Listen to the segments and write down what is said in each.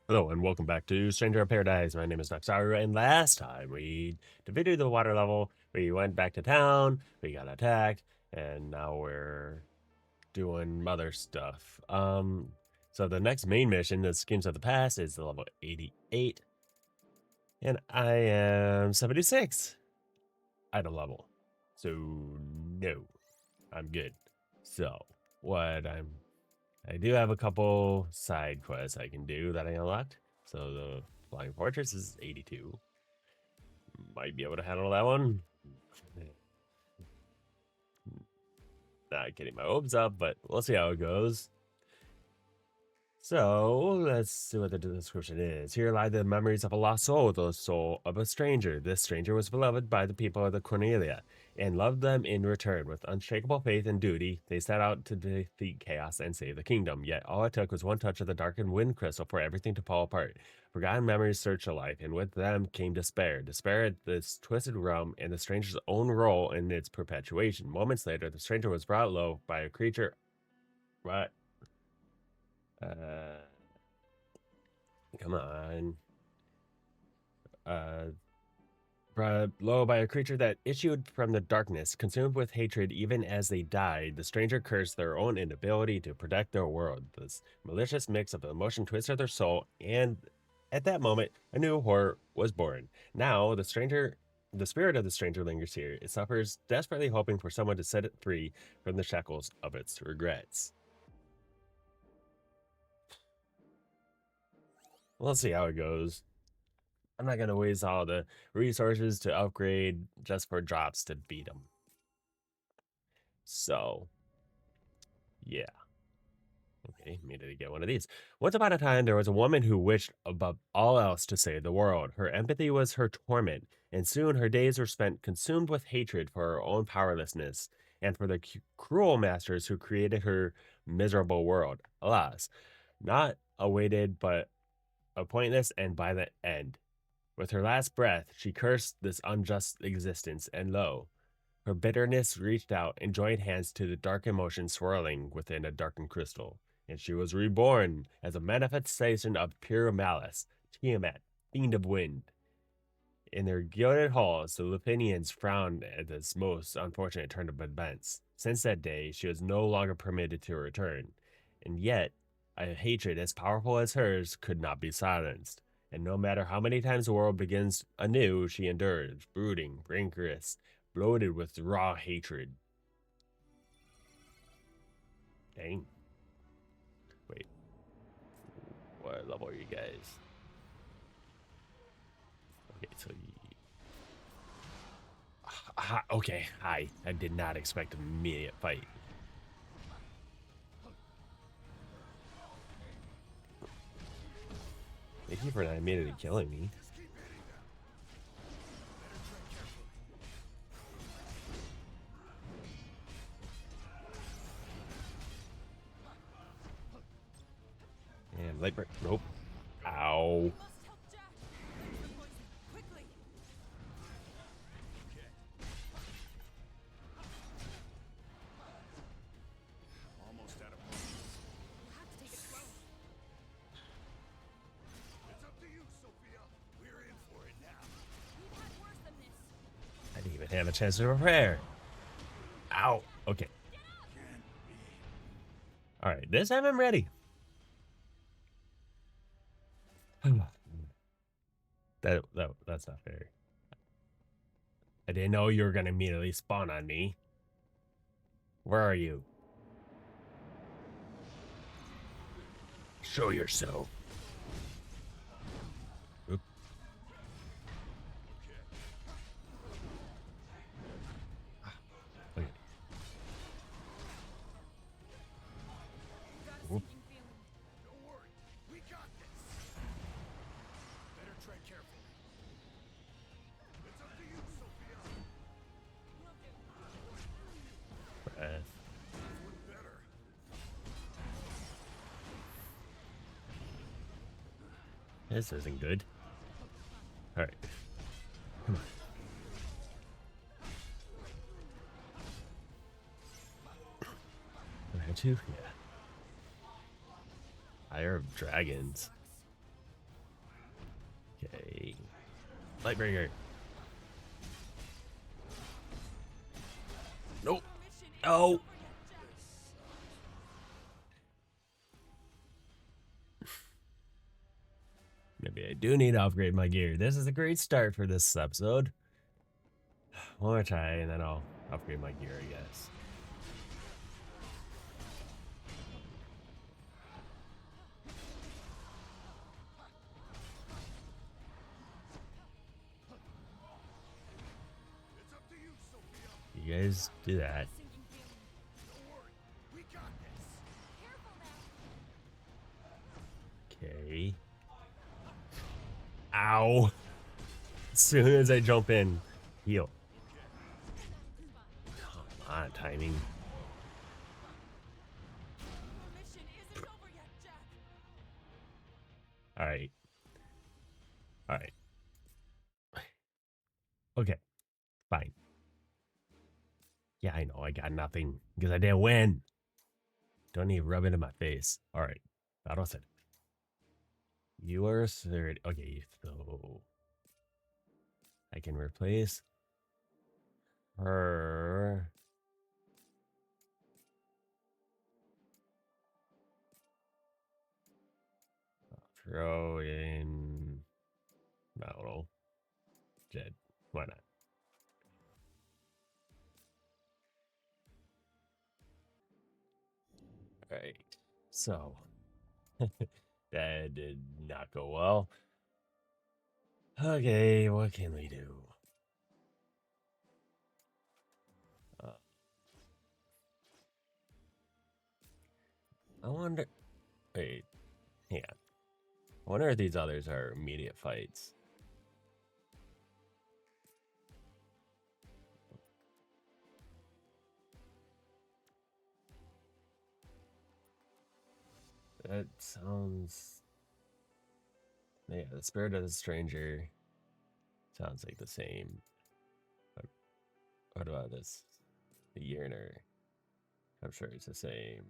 Hello and welcome back to Stranger of Paradise. My name is Noxaru, and last time we defeated the water level, we went back to town, we got attacked, and now we're doing other stuff. So the next main mission, the Schemes of the Past, is the level 88, and I am 76 at a level. So no, I'm good. So what I do have a couple side quests I can do that I unlocked. So the Flying Fortress is 82. Might be able to handle that one. Not getting my hopes up, but we'll see how it goes. So let's see what the description is. Here lie the memories of a lost soul, the soul of a stranger. This stranger was beloved by the people of the Cornelia and loved them in return. With unshakable faith and duty, they set out to defeat chaos and save the kingdom. Yet all it took was one touch of the darkened wind crystal for everything to fall apart. Forgotten memories searched alike, and with them came despair. Despair at this twisted realm and the stranger's own role in its perpetuation. Moments later, the stranger was brought low by a creature. What? Uh, Come on. Uh, Brought low by a creature that issued from the darkness, consumed with hatred even as they died. The stranger cursed their own inability to protect their world. This malicious mix of emotion twisted their soul, and at that moment, a new horror was born. Now, the spirit of the stranger lingers here. It suffers, desperately hoping for someone to set it free from the shackles of its regrets. Let's see how it goes. I'm not gonna waste all the resources to upgrade just for drops to beat them. So, yeah. Okay, made it to get one of these. Once upon a time, there was a woman who wished above all else to save the world. Her empathy was her torment, and soon her days were spent consumed with hatred for her own powerlessness and for the cruel masters who created her miserable world. Alas, not awaited, but a pointless and violent end. With her last breath, she cursed this unjust existence, and lo, her bitterness reached out and joined hands to the dark emotion swirling within a darkened crystal, and she was reborn as a manifestation of pure malice, Tiamat, fiend of wind. In their gilded halls, the Lupinians frowned at this most unfortunate turn of events. Since that day, she was no longer permitted to return, and yet, a hatred as powerful as hers could not be silenced. And no matter how many times the world begins anew, she endures, brooding, rancorous, bloated with raw hatred. Dang. Wait, what level are you guys? Okay, so okay, hi. I did not expect an immediate fight. Thank you for not immediately killing me. And light break. Nope. Ow. I didn't even have a chance to prepare. Ow. Okay. All right. This time I'm ready. That's not fair. I didn't know you were gonna immediately spawn on me. Where are you? Show yourself. Oop. Okay. Oop. Breath. This isn't good. All right. Come on. Do I have to? Yeah. Fire of Dragons. Lightbringer. Nope. Oh. Maybe I do need to upgrade my gear. This is a great start for this episode. One more try, and then I'll upgrade my gear, I guess. You guys do that. Okay. Ow. As soon as I jump in, heal. Come on, timing. All right. All right. Okay. Fine. Yeah, I know. I got nothing because I didn't win. Don't need to rub it in my face. All right. Battle set. You are third. Okay, so I can replace her. Throw in. I don't know. Jed. Why not? All right. So that did not go well. Okay, what can we do? I wonder. Wait, hang on. I wonder if these others are immediate fights. That sounds. Yeah, the spirit of the stranger sounds like the same. What about this? The yearner. I'm sure it's the same.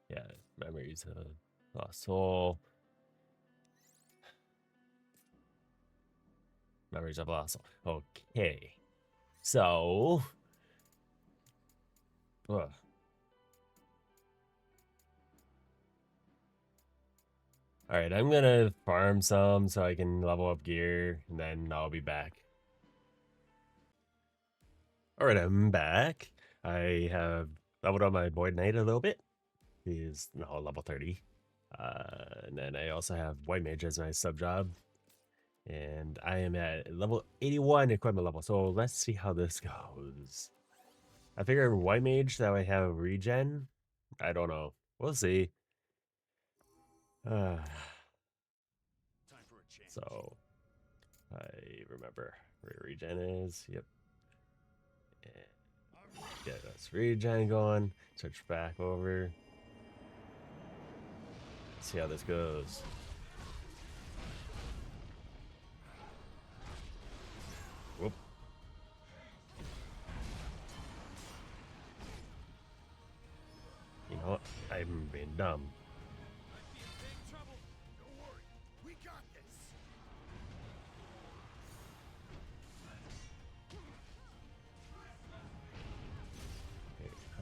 Yeah, memories of lost soul. Memories of lost soul. Okay. So. Ugh. All right, I'm gonna farm some so I can level up gear, and then I'll be back. All right, I'm back. I have leveled up my Void Knight a little bit. He's now level 30. And then I also have White Mage as my sub job. And I am at level 81 equipment level. So let's see how this goes. I figure White Mage that I have regen. I don't know. We'll see. So I remember where regen is. Yep. And get us regen going. Switch back over. See how this goes. Whoop. You know what? I'm being dumb.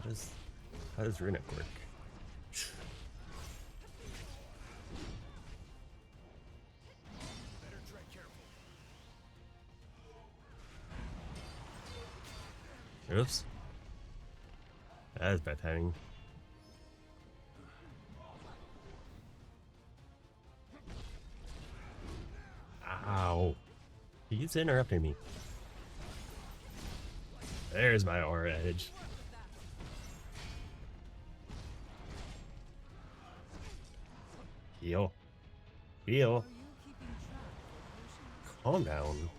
Okay, how does Runic work? Oops. That is bad timing. Ow. He's interrupting me. There's my aura edge. Heal. Heal. Calm down.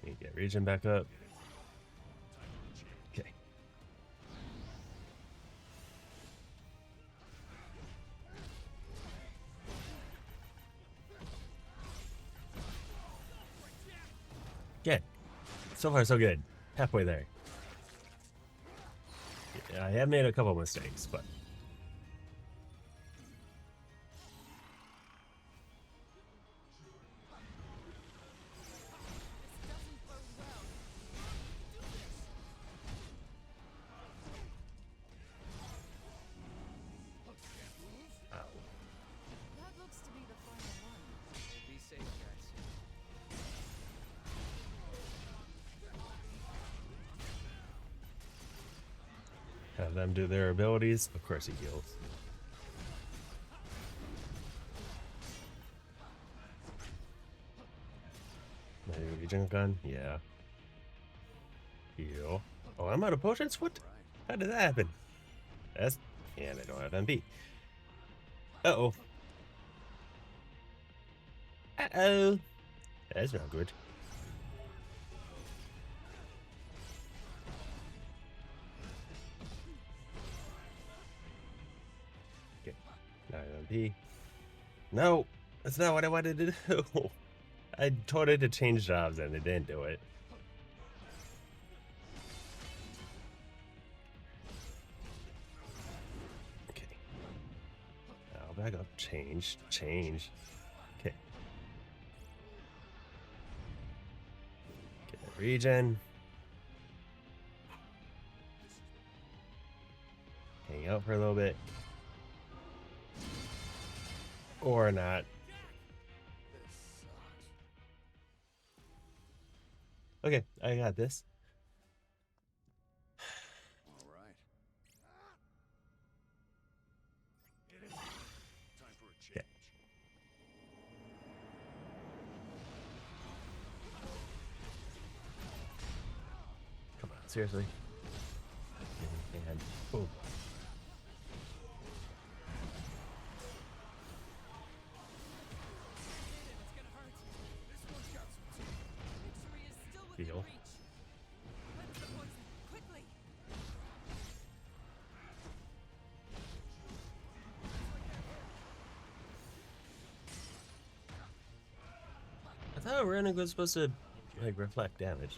Need to get regen back up. Okay. Good. So far, so good. Halfway there. Yeah, I have made a couple mistakes, but That looks to be the final one. Hey, be safe, guys. have them do their abilities. Of course, he heals. Maybe regen gun. Yeah. Heal. Oh, I'm out of potions. What? How did that happen? That's and I don't have MP. Uh-oh. Uh-oh. That's not good. Okay. Now I have MP. No, that's not what I wanted to do. I told it to change jobs and it didn't do it. Okay. Now back up. Change. Change. Okay. Get a regen. Hang out for a little bit. Or not. Okay, I got this. All right. Time for a Yeah. change. Come on, seriously. And boom. It's gonna hurt. This one's got some teeth. Make sure he is still within Heal. reach. Cleanse the poison, quickly. I thought running was supposed to like reflect damage.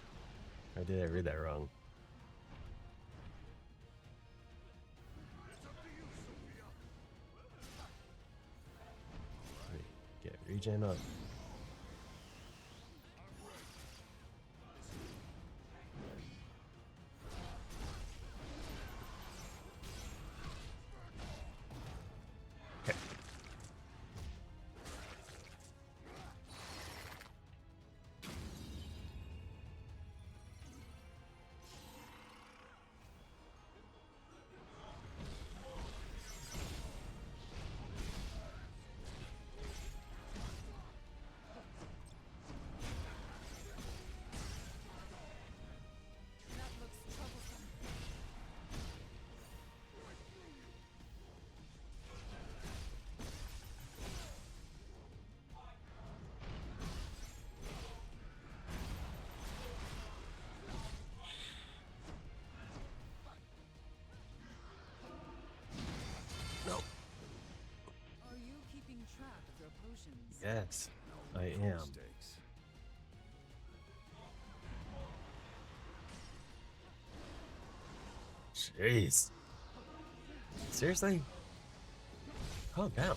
Or did I read that wrong? Wait, get regen up. Okay. That looks troublesome. No. Are you keeping track of your potions? Yes, No I room for am. mistakes. Jeez. Seriously? Calm down.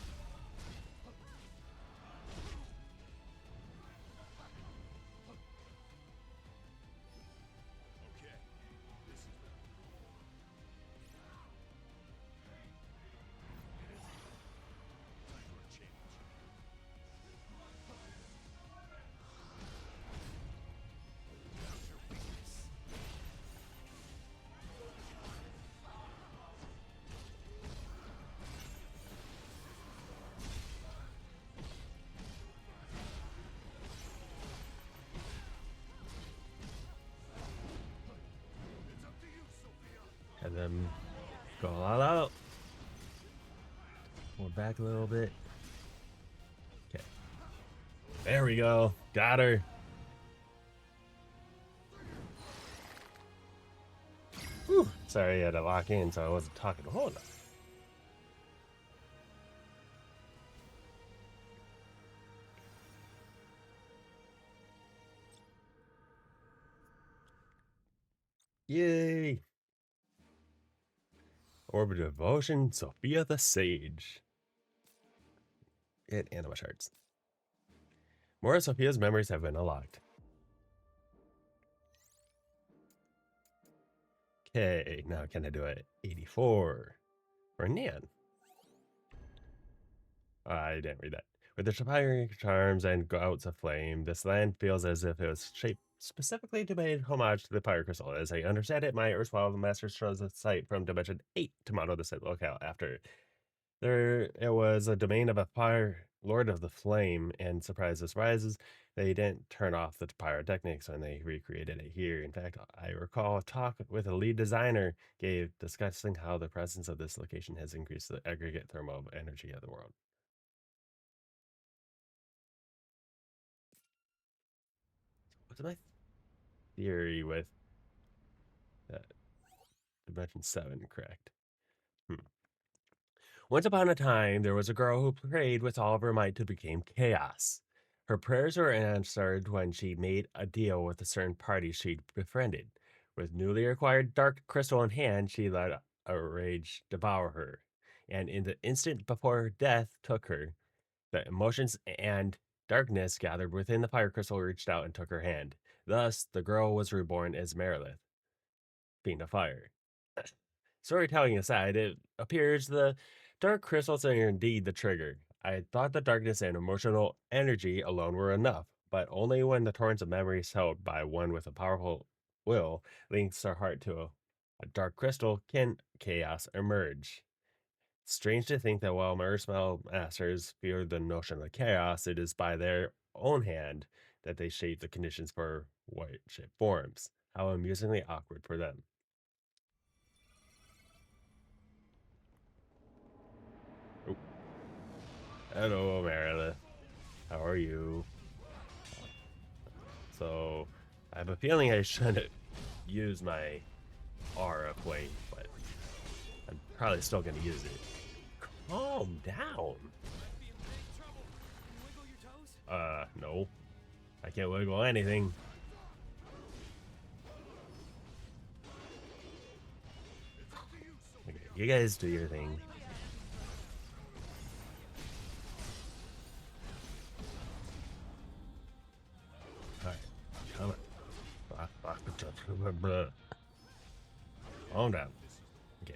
Okay. This is time for a change. How's your weakness? It's up to you, Sophia. Have them go all out. We're back a little bit. Okay. There we go. Got her. Whew. Sorry, I had to lock in, so I wasn't talking. Hold on. Yay. Orb of Devotion, Sophia the Sage. Get anima charts. More of Sophia's memories have been unlocked. Okay, now can I do it? 84. For Nan. I didn't read that. With the Shapiro charms and gouts of flame, this land feels as if it was shaped specifically to pay homage to the Pyre Crystal. As I understand it, my erstwhile master chose a site from Dimension 8 to model this locale after. There it was a domain of a fire lord of the flame, and surprise as rises, they didn't turn off the pyrotechnics when they recreated it here. In fact, I recall a talk with a lead designer gave discussing how the presence of this location has increased the aggregate thermal energy of the world. What's my theory with that Dimension 7 correct? Once upon a time, there was a girl who prayed with all of her might to become chaos. Her prayers were answered when she made a deal with a certain party she'd befriended. With newly acquired dark crystal in hand, she let a rage devour her. And in the instant before her death took her, the emotions and darkness gathered within the fire crystal reached out and took her hand. Thus, the girl was reborn as Merilith, Fiend of Fire. Storytelling aside, it appears the dark crystals are indeed the trigger. I thought the darkness and emotional energy alone were enough, but only when the torrents of memories held by one with a powerful will links our heart to a dark crystal can chaos emerge. Strange to think that while Merspell masters fear the notion of chaos, it is by their own hand that they shape the conditions for which it forms. How amusingly awkward for them. Oh, hello, Meredith. How are you? So, I have a feeling I shouldn't use my aura quite, but I'm probably still going to use it. Calm down. No. I can't wiggle anything. Okay, you guys do your thing. Alright, come on. Calm down. Okay.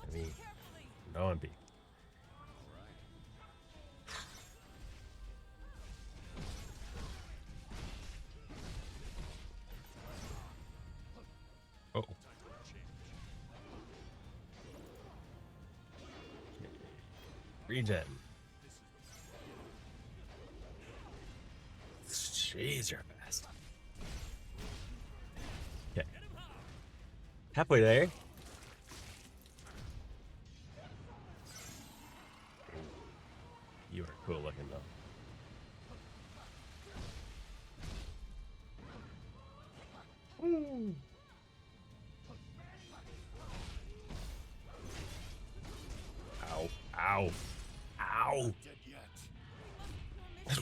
Let me. No MP. Oh. Regen. Jeez, you're fast. Okay. Halfway there. You are cool looking though. Ooh. Ow. Ow. Ow. Dead yet.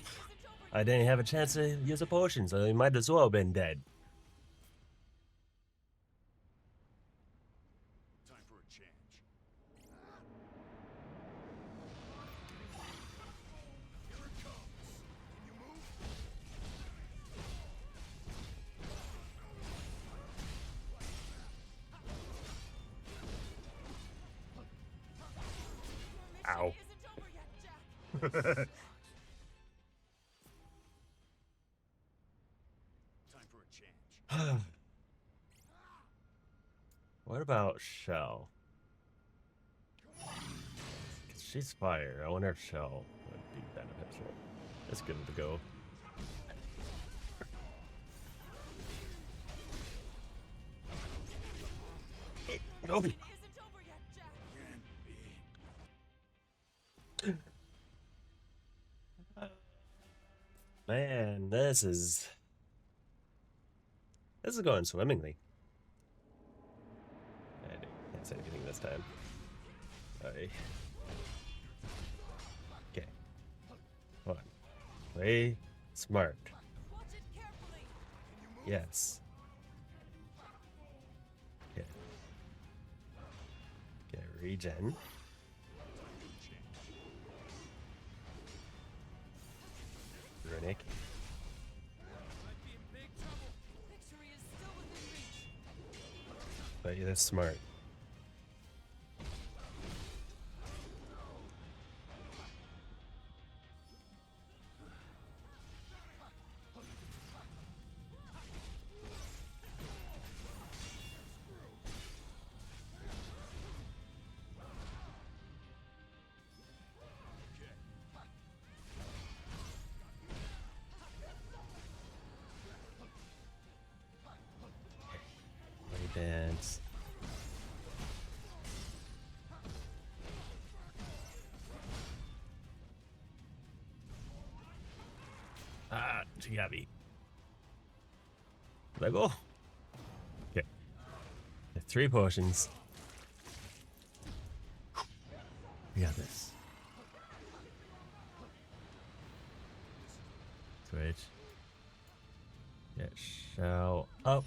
I didn't have a chance to use a potion, so he might as well have been dead. Time for a change. Here it comes. Can you move? Ow. Isn't over yet, Jack. Time for a change. What about Shell? 'Cause she's fire. I wonder if Shell would be beneficial. Let's give it a go. Nope. Isn't over yet, Jack. Can be. Man, this is going swimmingly. I can't say anything this time. Okay. Hold on. Play smart. Watch it carefully. Yes. Okay. Regen. Runic. Might be in big trouble. Victory is still within reach. But that's smart. Play dance. Ah, she got me. Let go. Okay. 3 potions. We got this. Switch. Get shell up.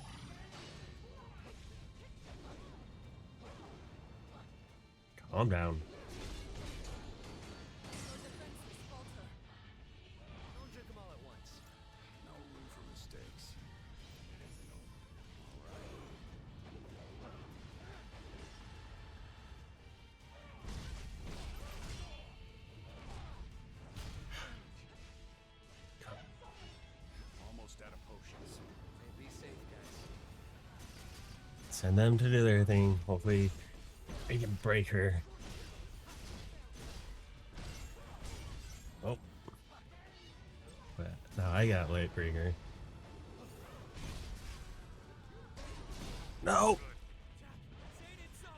Calm down. Your defenses falter. Don't drink them all at once. No room for mistakes. Almost out of potions. Be safe, guys. Send them to do their thing. Hopefully, we can break her. Oh. But now I got Light Breaker. No! Sated so.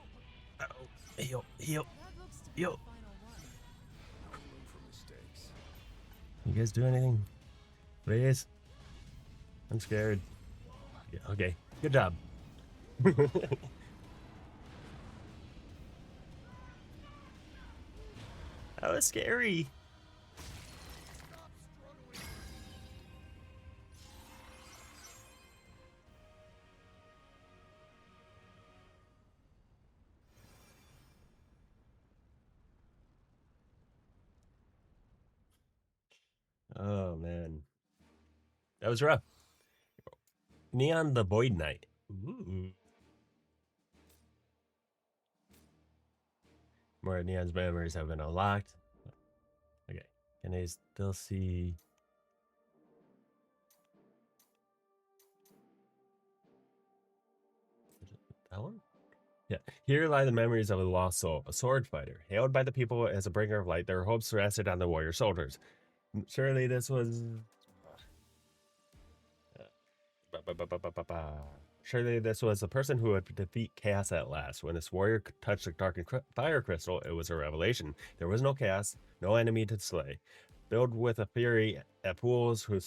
Uh-oh. Heal, heal. That looks to be Yo. the final one. No room for mistakes. You guys do anything? Please? I'm scared. Yeah, okay. Good job. That was scary. Oh man, that was rough. Neon the Void Knight. Ooh. More Neon's memories have been unlocked. Okay, can I still see? Is it that one? Yeah. Here lie the memories of a lost soul, a sword fighter, hailed by the people as a bringer of light. Their hopes rested on the warrior soldiers. Surely this was. Surely this was the person who would defeat chaos at last. When this warrior touched the darkened fire crystal, it was a revelation. There was no chaos, no enemy to slay. Filled with a fury at fools who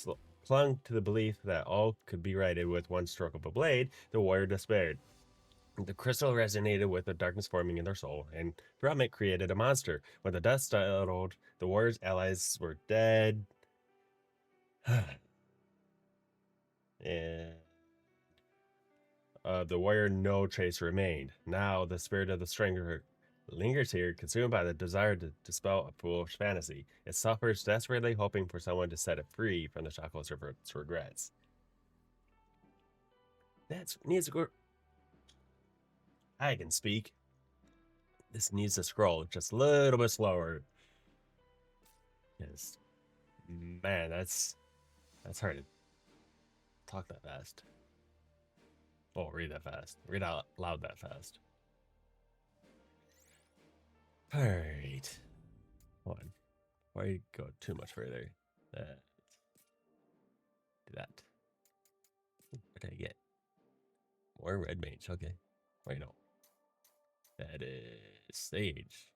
clung to the belief that all could be righted with one stroke of a blade, the warrior despaired. The crystal resonated with the darkness forming in their soul, and from it created a monster. When the dust settled, the warrior's allies were dead. And the warrior, no trace remained. Now the spirit of the stranger lingers here, consumed by the desire to dispel a foolish fantasy. It suffers, desperately hoping for someone to set it free from the shackles of its regrets. That needs to go. I can speak. This needs to scroll just a little bit slower. Yes, man, that's hard to talk that fast. Oh, read that fast. Read out loud that fast. All right. Hold on. Why you go too much further? Do that. What did I get? More red mage. Okay. Wait, no. That is sage.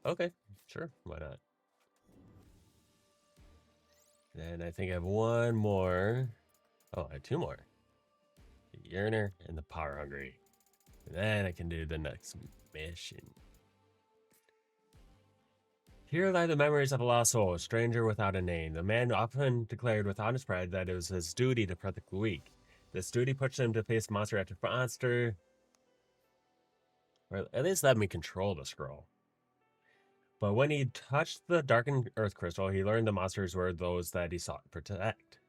Okay. Sure. Why not? Then I think I have one more. Oh, I have 2 more. The Yearner and the Power Hungry. And then I can do the next mission. Here lie the memories of a lost soul, a stranger without a name. The man often declared with honest pride that it was his duty to protect the weak. This duty pushed him to face monster after monster. Or at least let me control the scroll. But when he touched the darkened earth crystal, he learned the monsters were those that he sought to protect.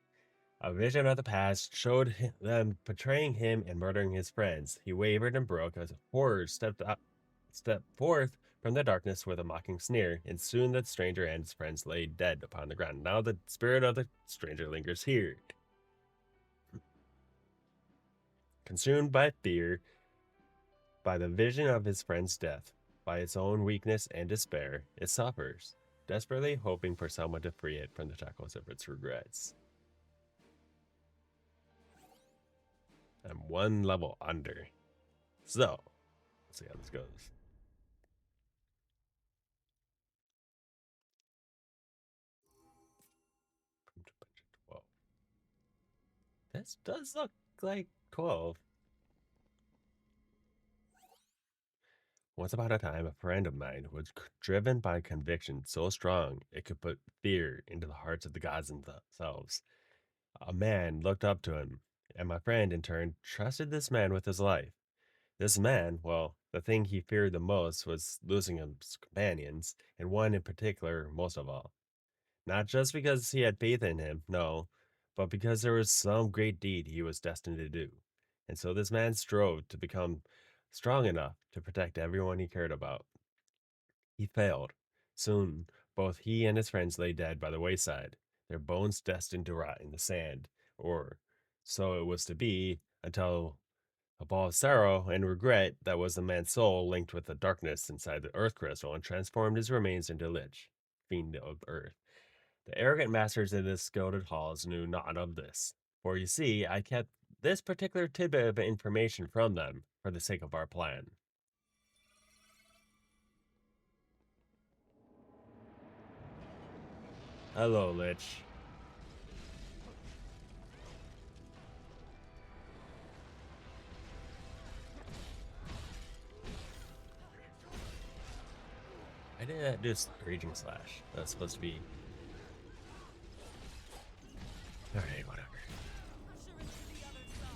A vision of the past showed them betraying him and murdering his friends. He wavered and broke as horror stepped forth from the darkness with a mocking sneer, and soon the stranger and his friends lay dead upon the ground. Now the spirit of the stranger lingers here. Consumed by fear, by the vision of his friend's death, by its own weakness and despair, it suffers, desperately hoping for someone to free it from the shackles of its regrets. I'm one level under. So, let's see how this goes. Budget 12. This does look like 12. Once upon a time, a friend of mine was driven by conviction so strong it could put fear into the hearts of the gods themselves. A man looked up to him, and my friend, in turn, trusted this man with his life. This man, well, the thing he feared the most was losing his companions, and one in particular most of all. Not just because he had faith in him, no, but because there was some great deed he was destined to do. And so this man strove to become strong enough to protect everyone he cared about. He failed. Soon, both he and his friends lay dead by the wayside, their bones destined to rot in the sand, or so it was to be until a ball of sorrow and regret that was the man's soul linked with the darkness inside the earth crystal and transformed his remains into Lich, fiend of earth. The arrogant masters in the gilded halls knew not of this, for you see, I kept this particular tidbit of information from them for the sake of our plan. Hello, Lich. I did just Raging Slash. That's supposed to be. Alright, whatever. Pressure into the other side.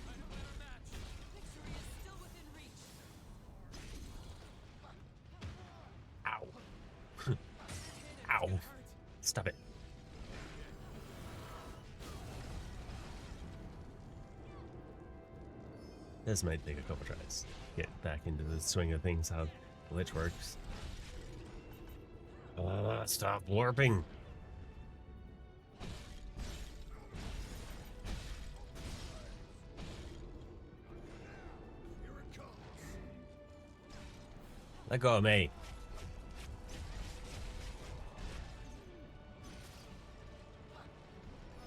Find a better match. Victory is still within reach. Ow. Ow. Stop it. This might take a couple tries. Get back into the swing of things, how Lich works. Stop warping. Here it comes. Let go of me. Are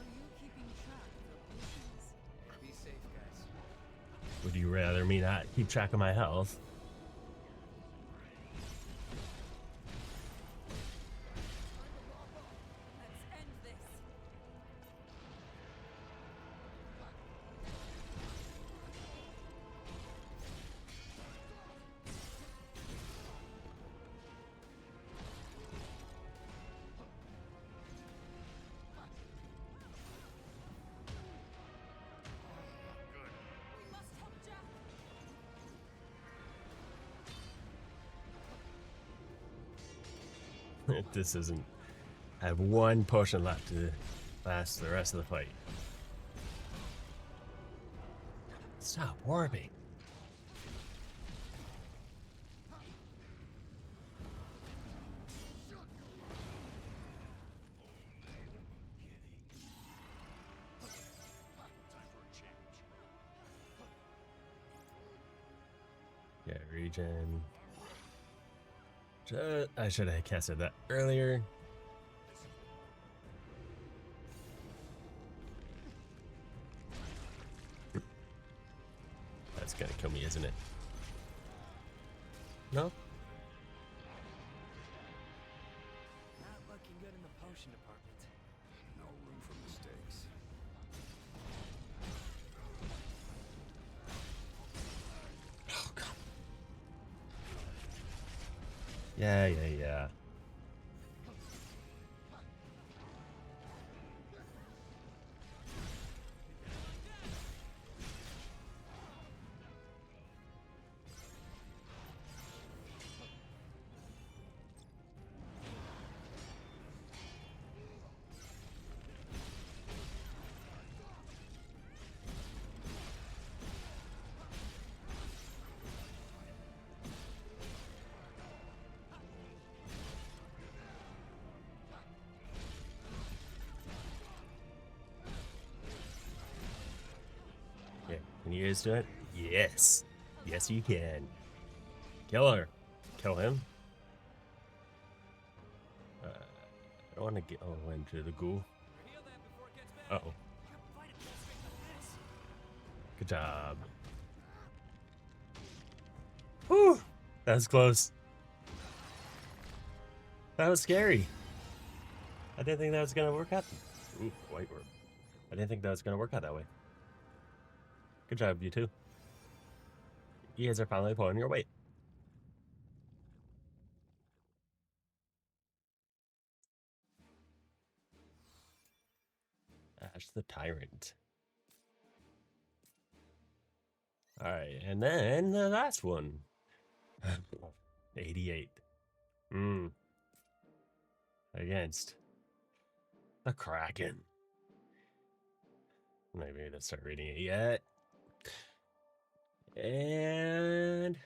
you keeping track of your potions? Be safe, guys. Would you rather me not keep track of my health? Let's end this. We must help Jack. This isn't. I have one potion left to last the rest of the fight. Stop warping. Yeah, regen. I should have casted that earlier. That's gonna kill me, isn't it? No? Not looking good in the potion department. No room for mistakes. Oh, God. Yeah. Can you guys do it? Yes. Yes, you can. Kill her. Kill him. I don't want to get into the ghoul. Heal that before it gets better. Uh oh. Fight it straight like this. Good job. Whew. That was close. That was scary. I didn't think that was gonna work out. Ooh, white work. I didn't think that was gonna work out that way. Good job, you two. You guys are finally pulling your weight. Ash the Tyrant. Alright, and then the last one. 88. Against the Kraken. Maybe let's start reading it yet. And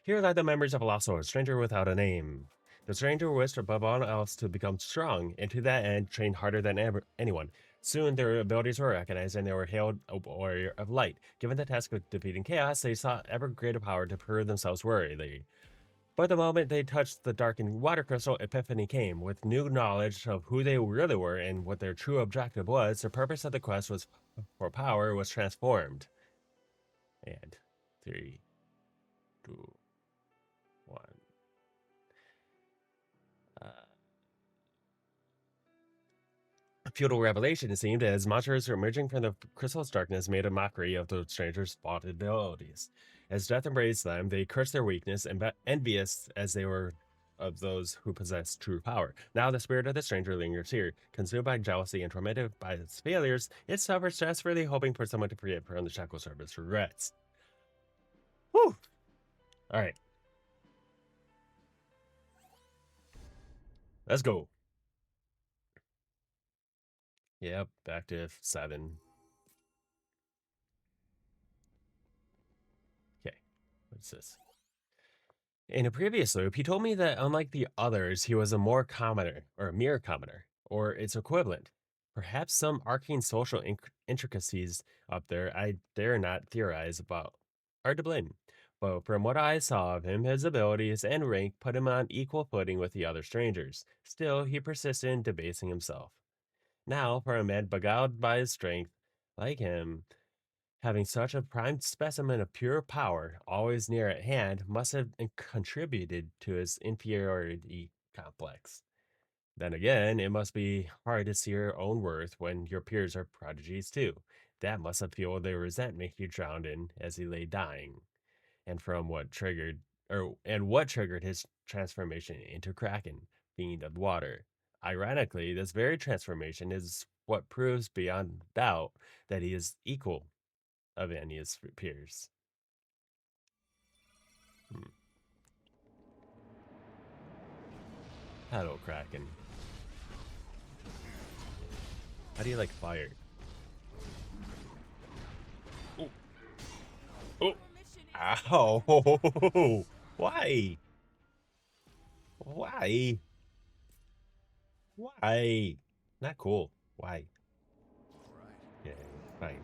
here lie the members of Lasso, a stranger without a name. The stranger wished above all else to become strong, and to that end trained harder than anyone. Soon their abilities were recognized, and they were hailed a warrior of light. Given the task of defeating chaos, they sought ever greater power to prove themselves worthy. But the moment they touched the darkened water crystal, epiphany came. With new knowledge of who they really were and what their true objective was, the purpose of the quest was for power was transformed. And 3, 2, 1. A futile revelation, it seemed, as monsters emerging from the crystal's darkness made a mockery of the stranger's vaunted abilities. As death embraced them, they cursed their weakness, and envious as they were of those who possessed true power. Now the spirit of the stranger lingers here, consumed by jealousy and tormented by its failures. It suffers desperately, hoping for someone to free it from the shackles of its regrets. Whew! Alright. Let's go. Yep, back to 7. Okay, what's this? In a previous loop, he told me that unlike the others, he was a mere commoner, or its equivalent. Perhaps some arcane social intricacies up there I dare not theorize about are to blame. But from what I saw of him, his abilities and rank put him on equal footing with the other strangers. Still, he persisted in debasing himself. Now, for a man beguiled by his strength, like him, having such a prime specimen of pure power always near at hand must have contributed to his inferiority complex. Then again, it must be hard to see your own worth when your peers are prodigies too. That must have fueled the resentment he drowned in as he lay dying, and what triggered his transformation into Kraken, fiend of water. Ironically, this very transformation is what proves beyond doubt that he is equal of any of his peers. Hello, Kraken. How do you like fire? Oh. Oh. Ow. Why? Why? Why? Not cool. Why? Yeah, fine.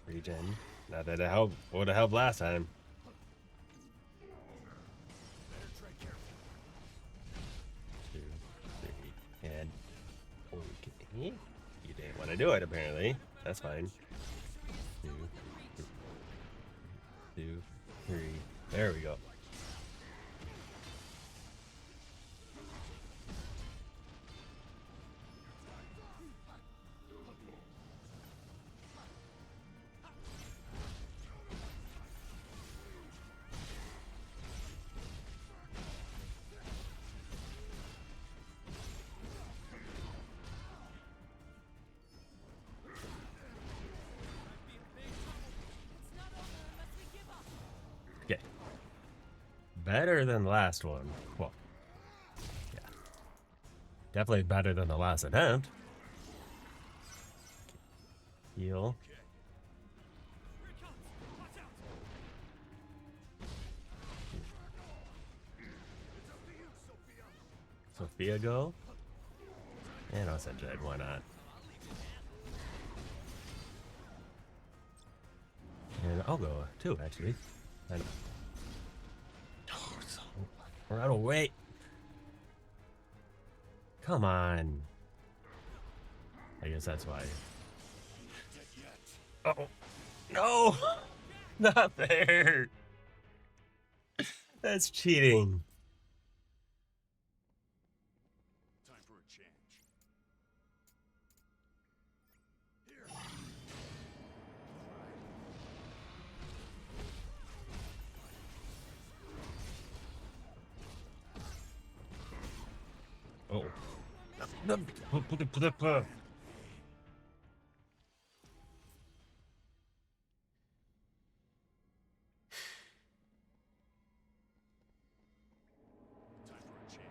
Regen. Not that it helped. Would have helped last time. Two, three, and okay. You didn't want to do it apparently. That's fine. Two, three. There we go. Okay. Better than the last one. Well, yeah. Definitely better than the last attempt. Heal. Sophia go. And I'll send Jed, why not? And I'll go too, actually. And oh, so run away. Come on. I guess that's why. Oh no, not fair. That's cheating. Time for a change. Oh. Time for a change.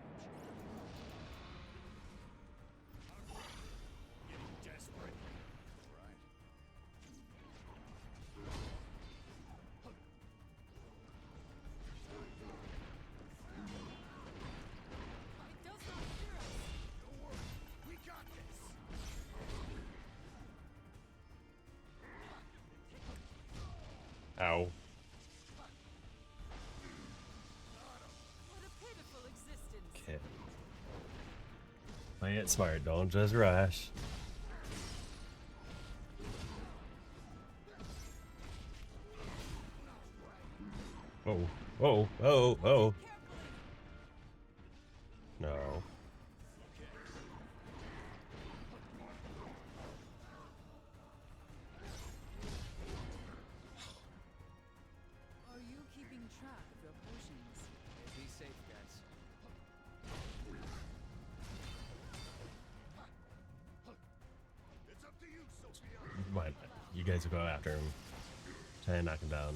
Getting desperate. Right. It does not fear us. Don't worry. We got this. Ow. What a pitiful existence. Okay. Play it smart. Don't just rush. Oh. Oh. Oh. Oh. Carefully. No. Are you keeping track of your potions? Be safe, guys. It's up to you, Sophia. What? You guys will go after him. Try and knock him down.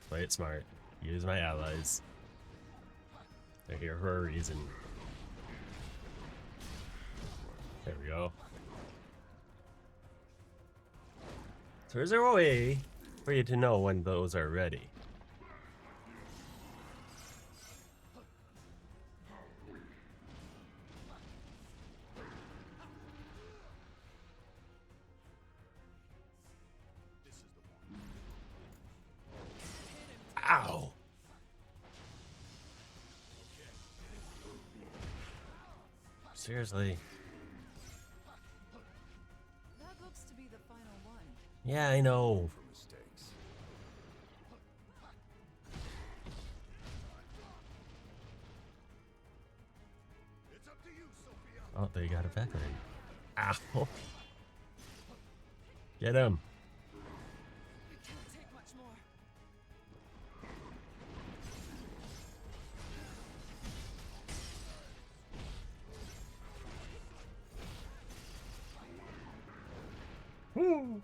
Play it smart. Use my allies. They're here for a reason. There we go. So is there a way for you to know when those are ready? This is the one. Ow! Seriously. That looks to be the final one. Yeah, I know. For mistakes. It's up to you, Sophia. Oh, they got a veteran. Ow! Get him! It can't take much more. Woo!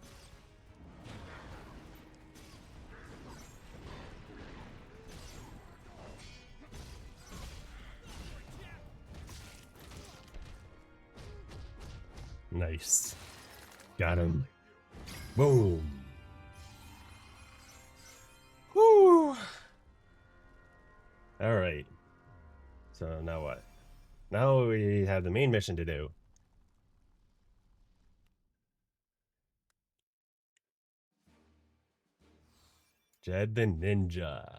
Nice. Got him. Boom. Whoo. All right. So now what? Now we have the main mission to do. Jed the Ninja.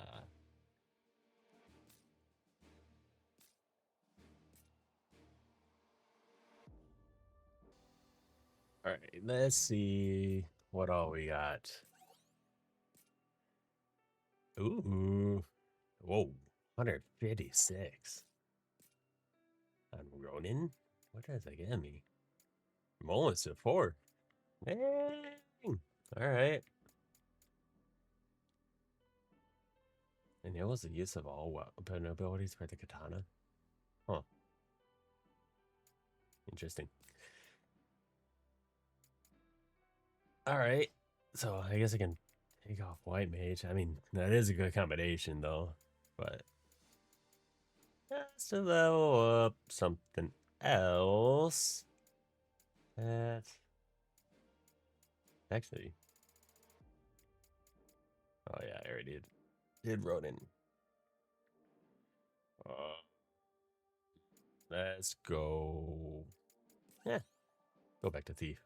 All right, let's see what all we got. Ooh. Whoa. 156. On Ronin? What does that get me? I'm almost at 4. Dang. All right. Enables the use of all weapon abilities for the katana. Huh. Interesting. All right. So I guess I can take off White Mage. I mean, that is a good combination, though. But just to level up something else. That actually. Oh yeah, I already did Ronin. Let's go. Yeah, go back to Thief.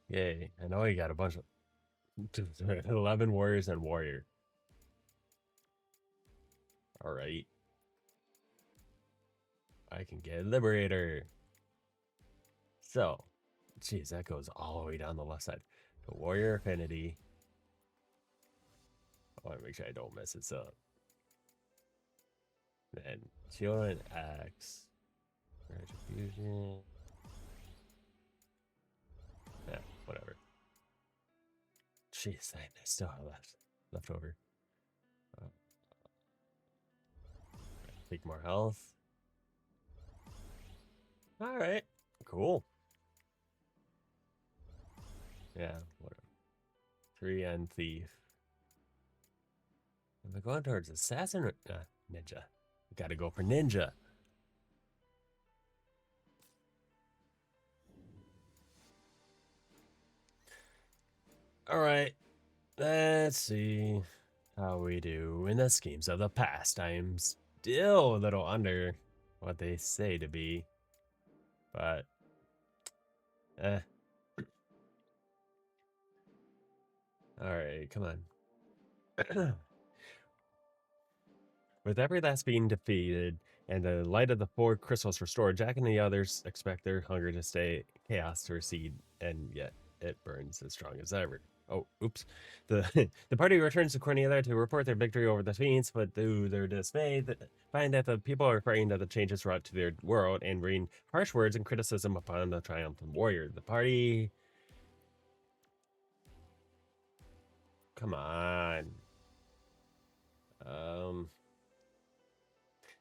Yay. I know you got a bunch of 11 warriors and warrior. All right. I can get Liberator. So, geez, that goes all the way down the left side. The warrior affinity. I want to make sure I don't mess this up. Then shield and axe. Retribution. Yeah, whatever. Jeez, I still have left over. Take more health. All right, cool. Yeah, whatever. 3 and thief. Am I going towards assassin or ninja? Gotta go for ninja. All right, let's see how we do in the schemes of the past. I am still a little under what they say to be, but all right, come on. With every last being defeated and the light of the 4 crystals restored, Jack and the others expect their hunger to stay chaos to recede, and yet it burns as strong as ever. Oh, oops. The the party returns to Cornelia to report their victory over the fiends, but to their dismay, find that the people are frightened of the changes wrought to their world and rain harsh words and criticism upon the triumphant warrior. The party... Come on.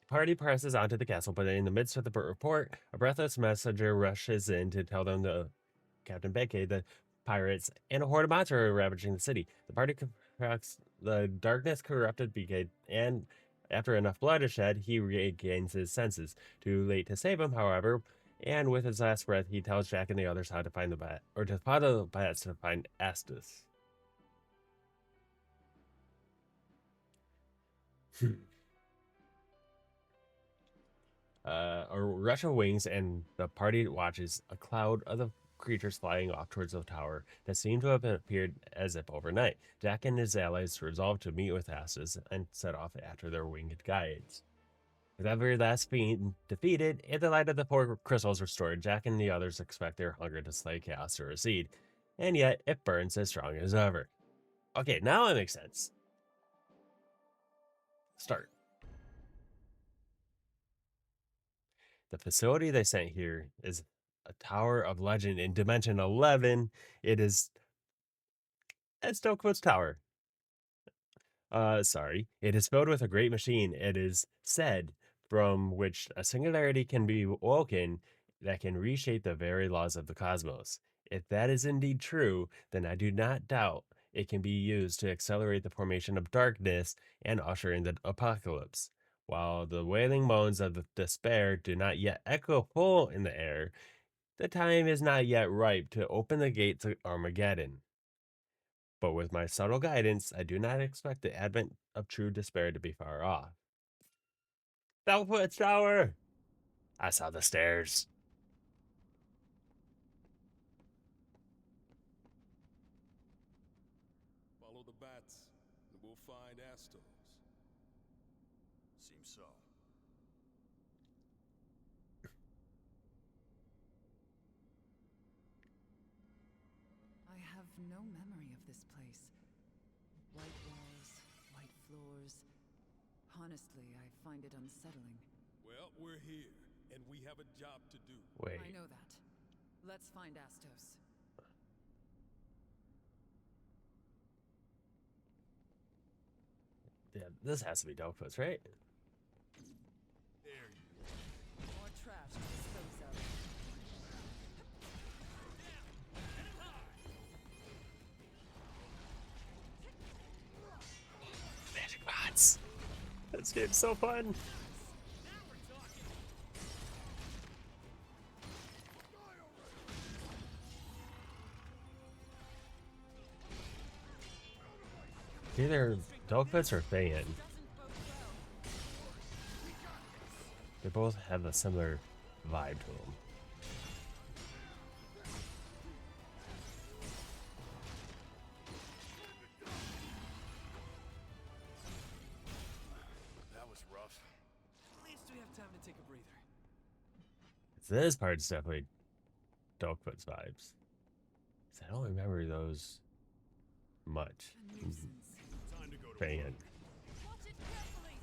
Party presses onto the castle, but in the midst of the report, a breathless messenger rushes in to tell them the Captain Beckett, the pirates, and a horde of monsters are ravaging the city. The party confronts the darkness corrupted Beckett, and after enough blood is shed, he regains his senses. Too late to save him, however, and with his last breath, he tells Jack and the others how to find the bat, or to follow the bats to find Astus. A rush of wings, and the party watches a cloud of the creatures flying off towards the tower that seem to have appeared as if overnight. Jack and his allies resolve to meet with Astus and set off after their winged guides. With every last being defeated and the light of the 4 crystals restored, Jack and the others expect their hunger to slay chaos to recede, and yet it burns as strong as ever. Okay, now it makes sense. Start. The facility they sent here is a tower of legend in Dimension 11. It's Stokefoot's Tower. Sorry. It is filled with a great machine, it is said, from which a singularity can be woken that can reshape the very laws of the cosmos. If that is indeed true, then I do not doubt it can be used to accelerate the formation of darkness and usher in the apocalypse. While the wailing moans of the despair do not yet echo full in the air, the time is not yet ripe to open the gates of Armageddon. But with my subtle guidance, I do not expect the advent of true despair to be far off. Stokefoot's Tower! I saw the stairs. Follow the bats, and we'll find Astos. Seems so. I have no memory of this place. White walls, white floors. Honestly, I find it unsettling. Well, we're here, and we have a job to do. Wait. I know that. Let's find Astos. Yeah, this has to be Stokefoot's, right? There you go. More trash to dispose of. Magic bots. This game's so fun. Either Stokefoot's or Phaeton. Doesn't bode well. They both have a similar vibe to them. time to take a breather. This part's definitely Dogfoot's vibes. 'Cause I don't remember those much. A nuisance. Time to go to Fan. work. Watch it carefully.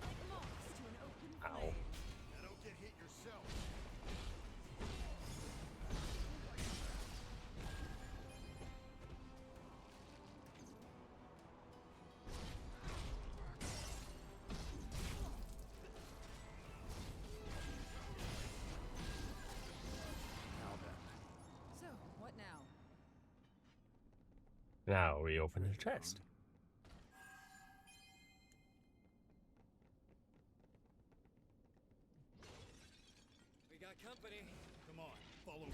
Like moths to an open Ow. flame. Now don't get hit yourself. Now then. So, what now? Now we open the chest. We got company. Come on, follow me.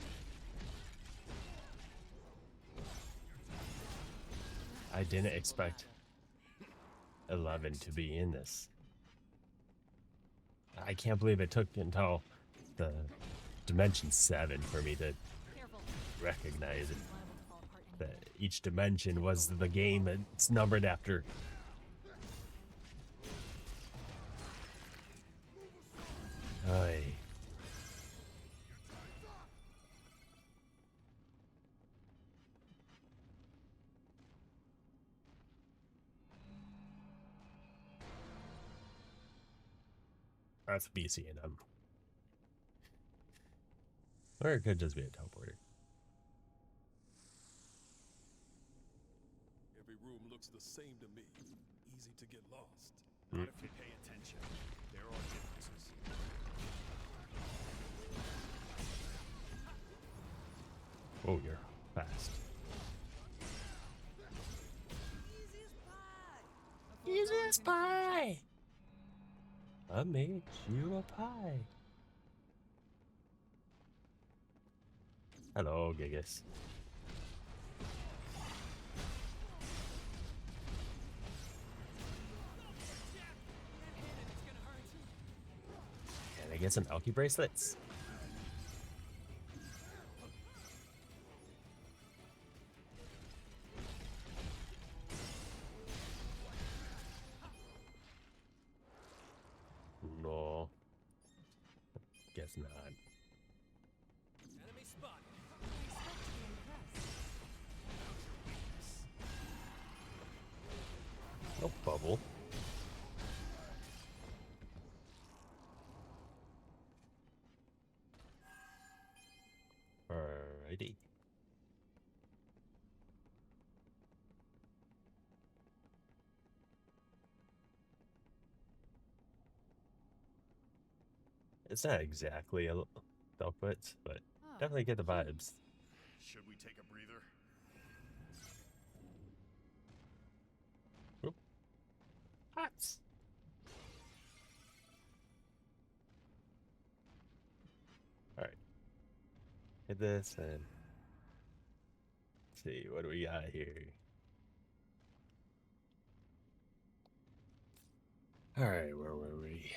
I didn't expect 11 to be in this. I can't believe it took until the Dimension 7 for me to Careful. recognize it. Liable to fall apart any That each dimension was the game it's numbered after. Ay. That's BC and M. Or it could just be a teleporter. Every room looks the same to me. Easy to get lost. Not if you pay attention. There are differences. Oh, you're fast. Easy as pie! I made you a pie. Hello, Gigas. Can I get some Elky bracelets? No. Guess not. enemy spotted. No bubble. Alrighty. It's not exactly a Dogfoot, but Oh, definitely get the vibes. Should we take a breather? Pots. Alright. Hit this and let's see what do we got here. Alright, where were we?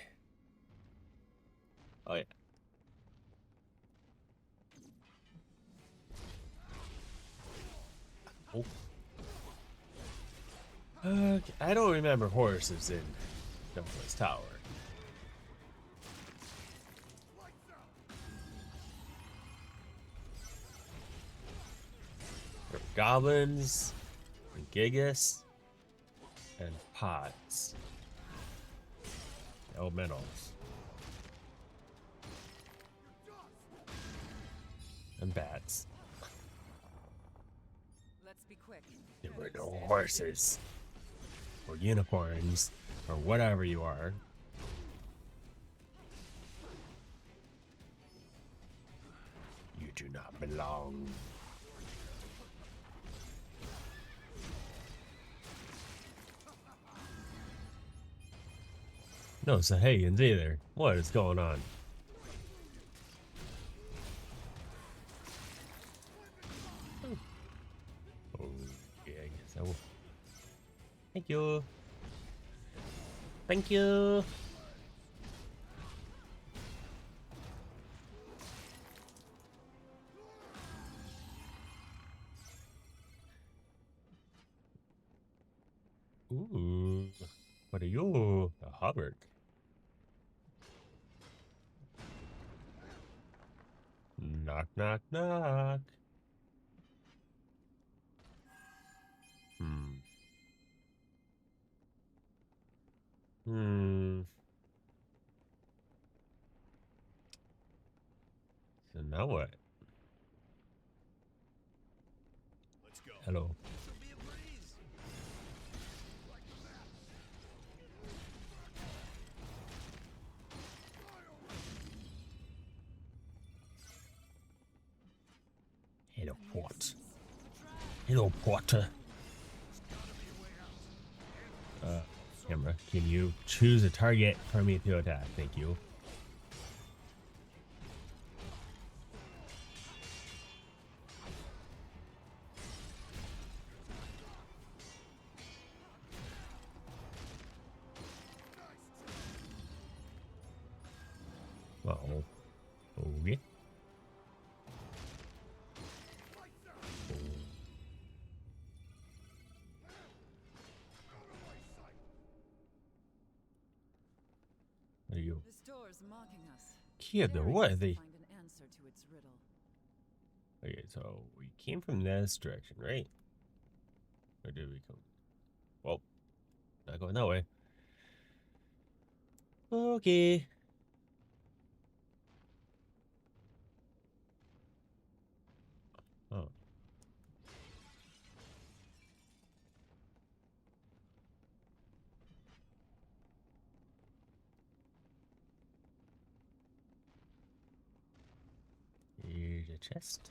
Oh yeah. Oh. Okay, I don't remember horses in Dumbledore's Tower. There were goblins, and Gigas, and pots. Elementals. And bats. let's be quick. There were no horses. Or unicorns. Or whatever you are. You do not belong. No Sahagins either. What is going on? Oh, yeah, I guess I will. Thank you. Thank you. What are you? A Hubbard. Knock, knock, knock. Hmm. Hmm. So now what? Let's go. Hello. This'll be a breeze. Hello, Port. Hello, Porter. Camera, can you choose a target for me to attack? Thank you. Oh, okay. What are you? This door's mocking us. Kid, Daring what us are to they? find an answer to its riddle. Okay, so we came from this direction, right? Or did we come? Well, not going that way. Okay. Oh. Here's a chest.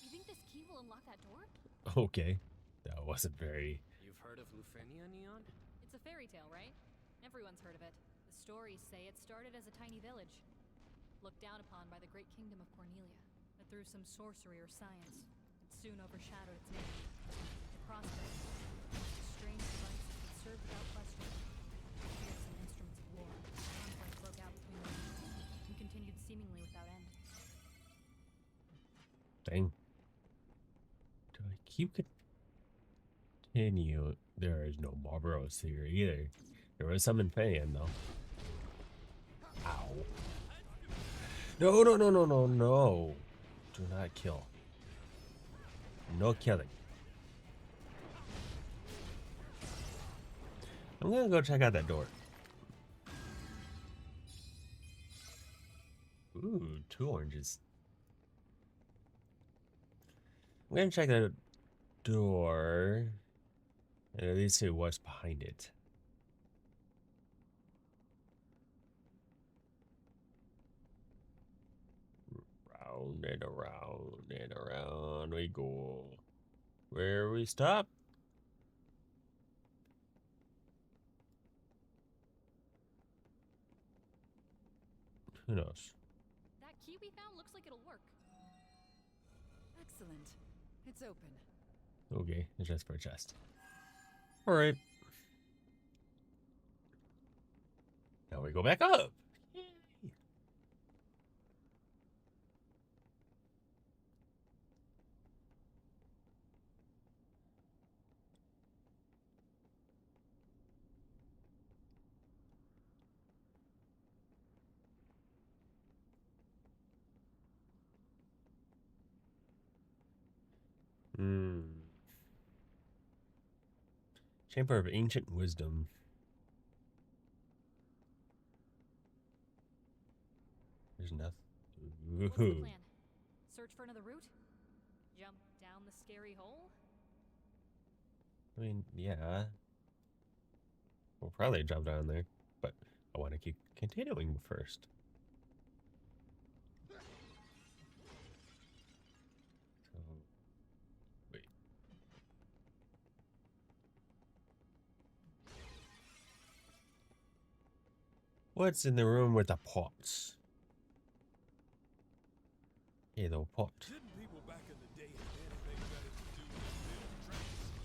You think this key will unlock that door? Okay. That wasn't very... You've heard of Lufenia, Neon? It's a fairy tale, right? Everyone's heard of it. The stories say it started as a tiny village, looked down upon by the great kingdom of Cornelia. But through some sorcery or science, it soon overshadowed its name. It prospered. The strange devices that served without question. Fearsome instruments of war. Conflict broke out between them and continued seemingly without end. Dang. Do I keep continue? There is no Marlboros here either. There was some in Fan though. Ow. No, no, no, no, no, no. Do not kill. No killing. I'm gonna go check out that door. Ooh, 2 oranges. I'm gonna check that door and at least see what's behind it. Round and around and around we go. Where we stop? Who knows? That key we found looks like it'll work. Excellent. It's open. Okay, it's just for a chest. Alright. Now we go back up. Yay. Hmm. Chamber of Ancient Wisdom. There's nothing. What's the plan? Search for another route? Jump down the scary hole? I mean, yeah. We'll probably jump down there, but I want to keep continuing first. So, wait. What's in the room with the pots? Hey, the pot. Didn't people back in the day have anything better to do than build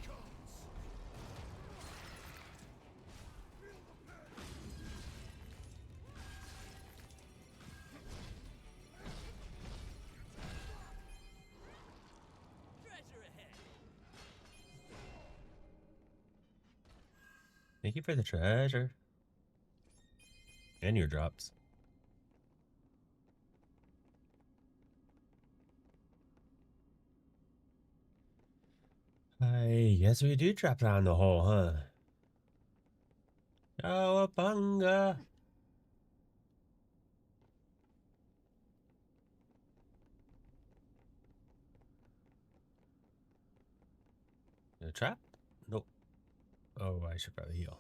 traps? Here it comes. Treasure ahead. Thank you for the treasure. And your drops. I guess we do drop down the hole, huh? Cowabunga! A trap? Nope. Oh, I should probably heal.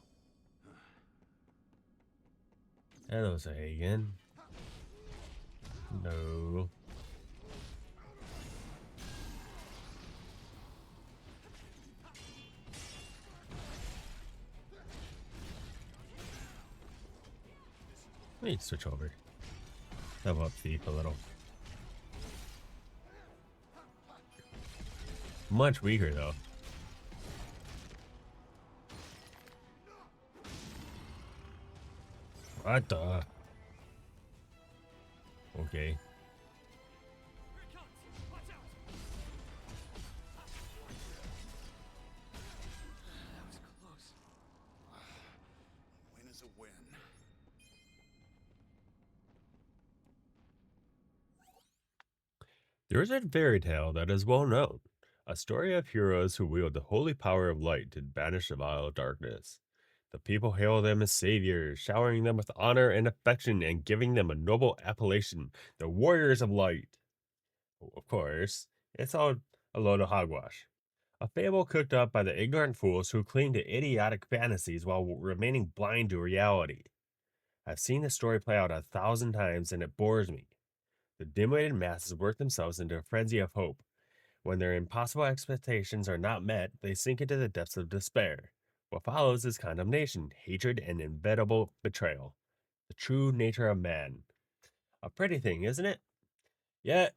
Hello, Sagan. No. Let me switch over. Level up Thief a little. Much weaker though. What the? Okay. Here it comes! Watch out! That was close. Win is a win. There is a fairy tale that is well known, a story of heroes who wield the holy power of light to banish the vile darkness. The people hail them as saviors, showering them with honor and affection and giving them a noble appellation, the Warriors of Light. Of course, it's all a load of hogwash. A fable cooked up by the ignorant fools who cling to idiotic fantasies while remaining blind to reality. I've seen the story play out 1,000 times and it bores me. The dim-witted masses work themselves into a frenzy of hope. When their impossible expectations are not met, they sink into the depths of despair. What follows is condemnation, hatred, and inevitable betrayal. The true nature of man. A pretty thing, isn't it? Yet,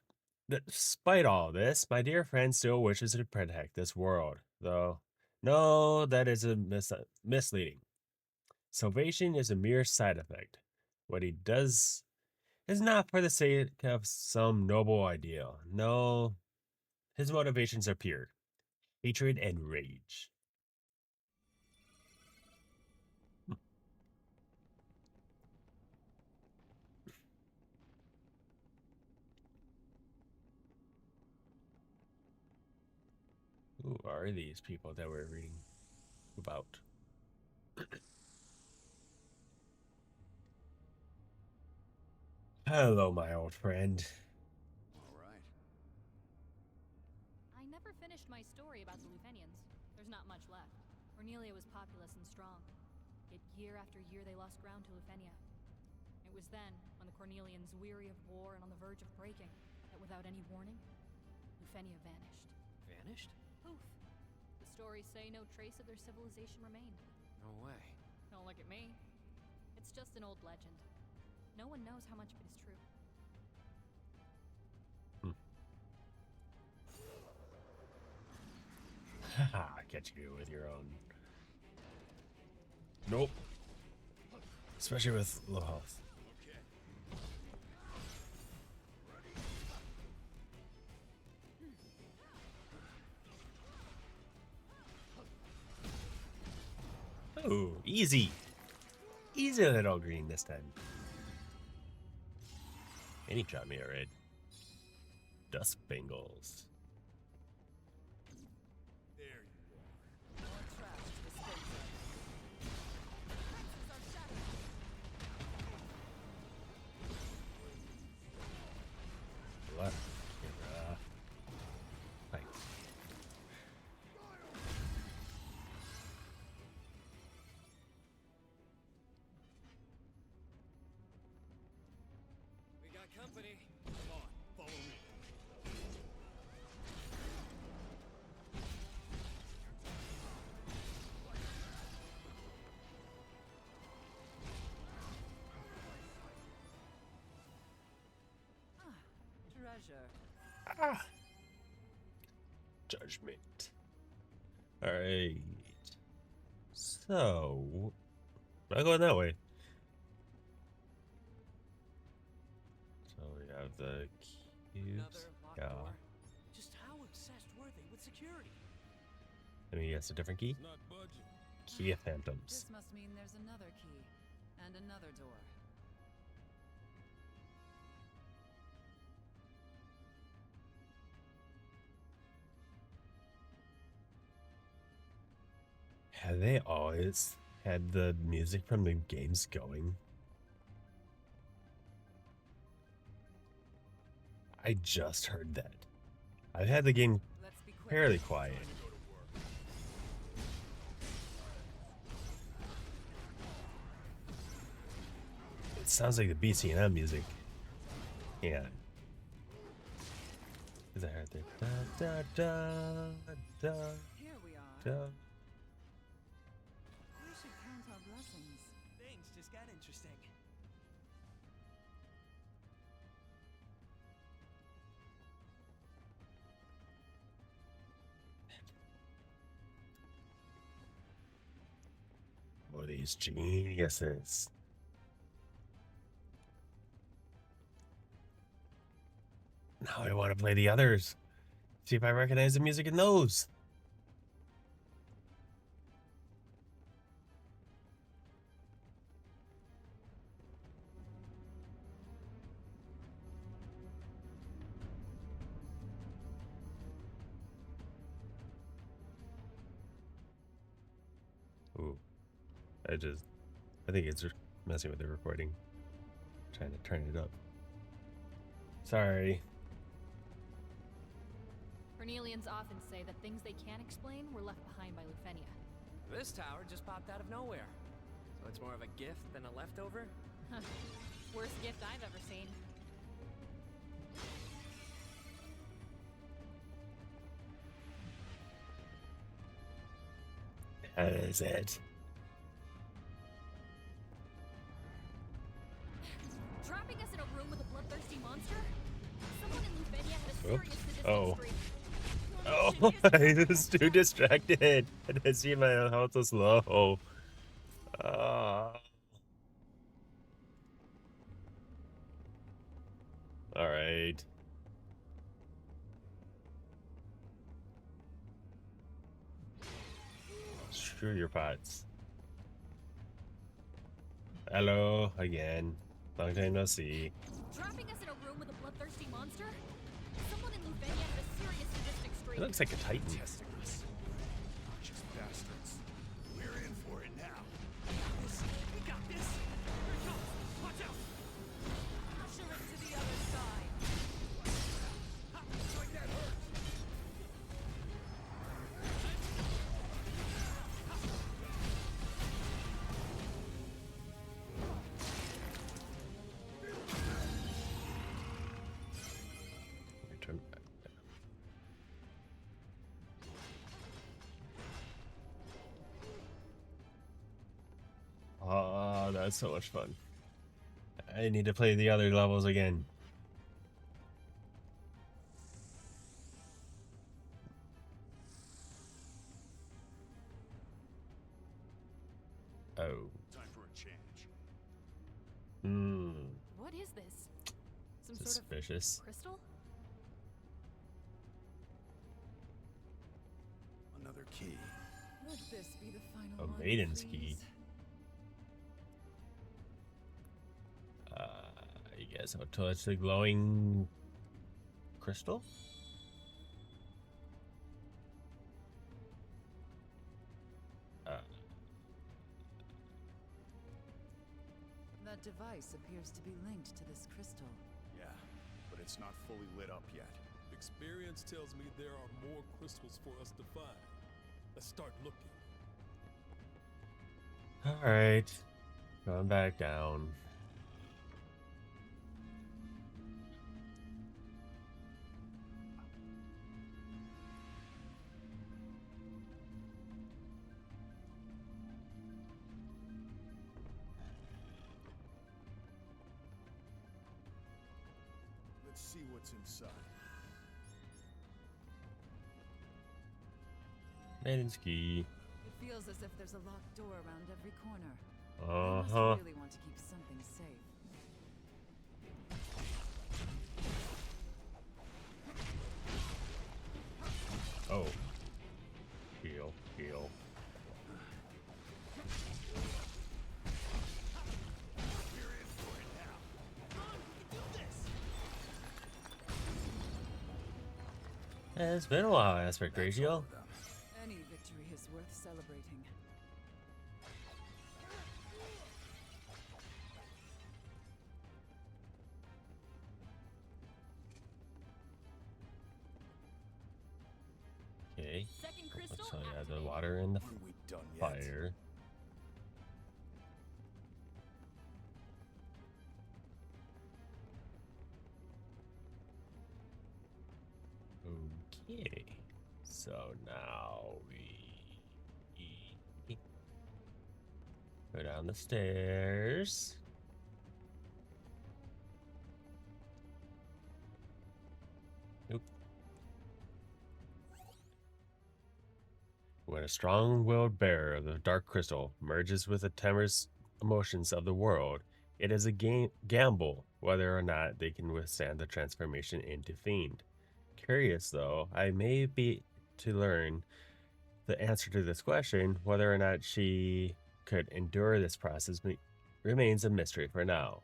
despite all this, my dear friend still wishes to protect this world, though. No, that is misleading. Salvation is a mere side effect. What he does is not for the sake of some noble ideal. No, his motivations are pure hatred and rage. Who are these people that we're reading about? Hello, my old friend. All right. I never finished my story about the Lufenians. There's not much left. Cornelia was populous and strong. Yet year after year they lost ground to Lufenia. It was then, when the Cornelians, weary of war and on the verge of breaking, that without any warning, Lufenia vanished. Vanished? Poof! The stories say no trace of their civilization remained. No way. Don't look at me. It's just an old legend. No one knows how much of it is true. Haha, catch you with your own. Nope. Especially with low health. Oh, easy. Easy little green this time. And he shot me alright. Dust Bengals. There you are. More trash to dispose of. Left. Thanks. We got company. Come on, follow me. Treasure. Judgment. Alright. So. I'm going that way. So we have the cubes. Another locked Yeah. door? Just how obsessed were they with security? Let me guess a different key. It's not budging. Key of Phantoms. This must mean there's another key and another door. Have they always had the music from the games going? I just heard that. I've had the game Let's be quick. fairly quiet. It sounds like the BCM music. Yeah. Is that right there? Da da da Here we are. da. We should count our blessings. Things just got interesting. Oh, these geniuses. Now I want to play the others. See if I recognize the music in those. Ooh. I think it's messing with the recording. Trying to turn it up. Sorry. Cornelians often say that things they can't explain were left behind by Lufenia. This tower just popped out of nowhere. So it's more of a gift than a leftover? Worst gift I've ever seen. That is it. Trapping us in a room with a bloodthirsty monster? Someone in Lufenia had a Oops. serious sadistic Oh. streak. Oh, I was too distracted. I didn't see my health was low. All right. Screw your pots. Hello again. Long time no see. Trapping us in a room with a bloodthirsty monster? Someone in Lufenia had a serious sadistic streak. It looks like a titan. Testing us. Just bastards. We're in for it now. We got this! Here it comes! Watch out! Usher it to the other side. Looks like that hurt. Return back. Oh, that's so much fun. I need to play the other levels again. Oh. Time for a change. Hmm. What is this? Some sort Suspicious. of crystal? Another key. Let this be the final A one, maiden's key. please. I guess I'll touch the glowing crystal. That device appears to be linked to this crystal. Yeah, but it's not fully lit up yet. Experience tells me there are more crystals for us to find. Let's start looking. All right, going back down. Let's see what's inside. Maiden's key. It feels as if there's a locked door around every corner. They Uh-huh. must really want to keep something safe. Oh. Heal, heal. It's been a while, Aspect That's all Ratio. of them. Any victory is worth celebrating. Okay. Second crystal. Let's try the activated. water and the Aren't we done yet? fire. Okay. So now we go down the stairs. Nope. When a strong-willed bearer of the dark crystal merges with the timorous emotions of the world, it is a gamble whether or not they can withstand the transformation into fiend. Curious though, I may be to learn the answer to this question. Whether or not she could endure this process remains a mystery for now.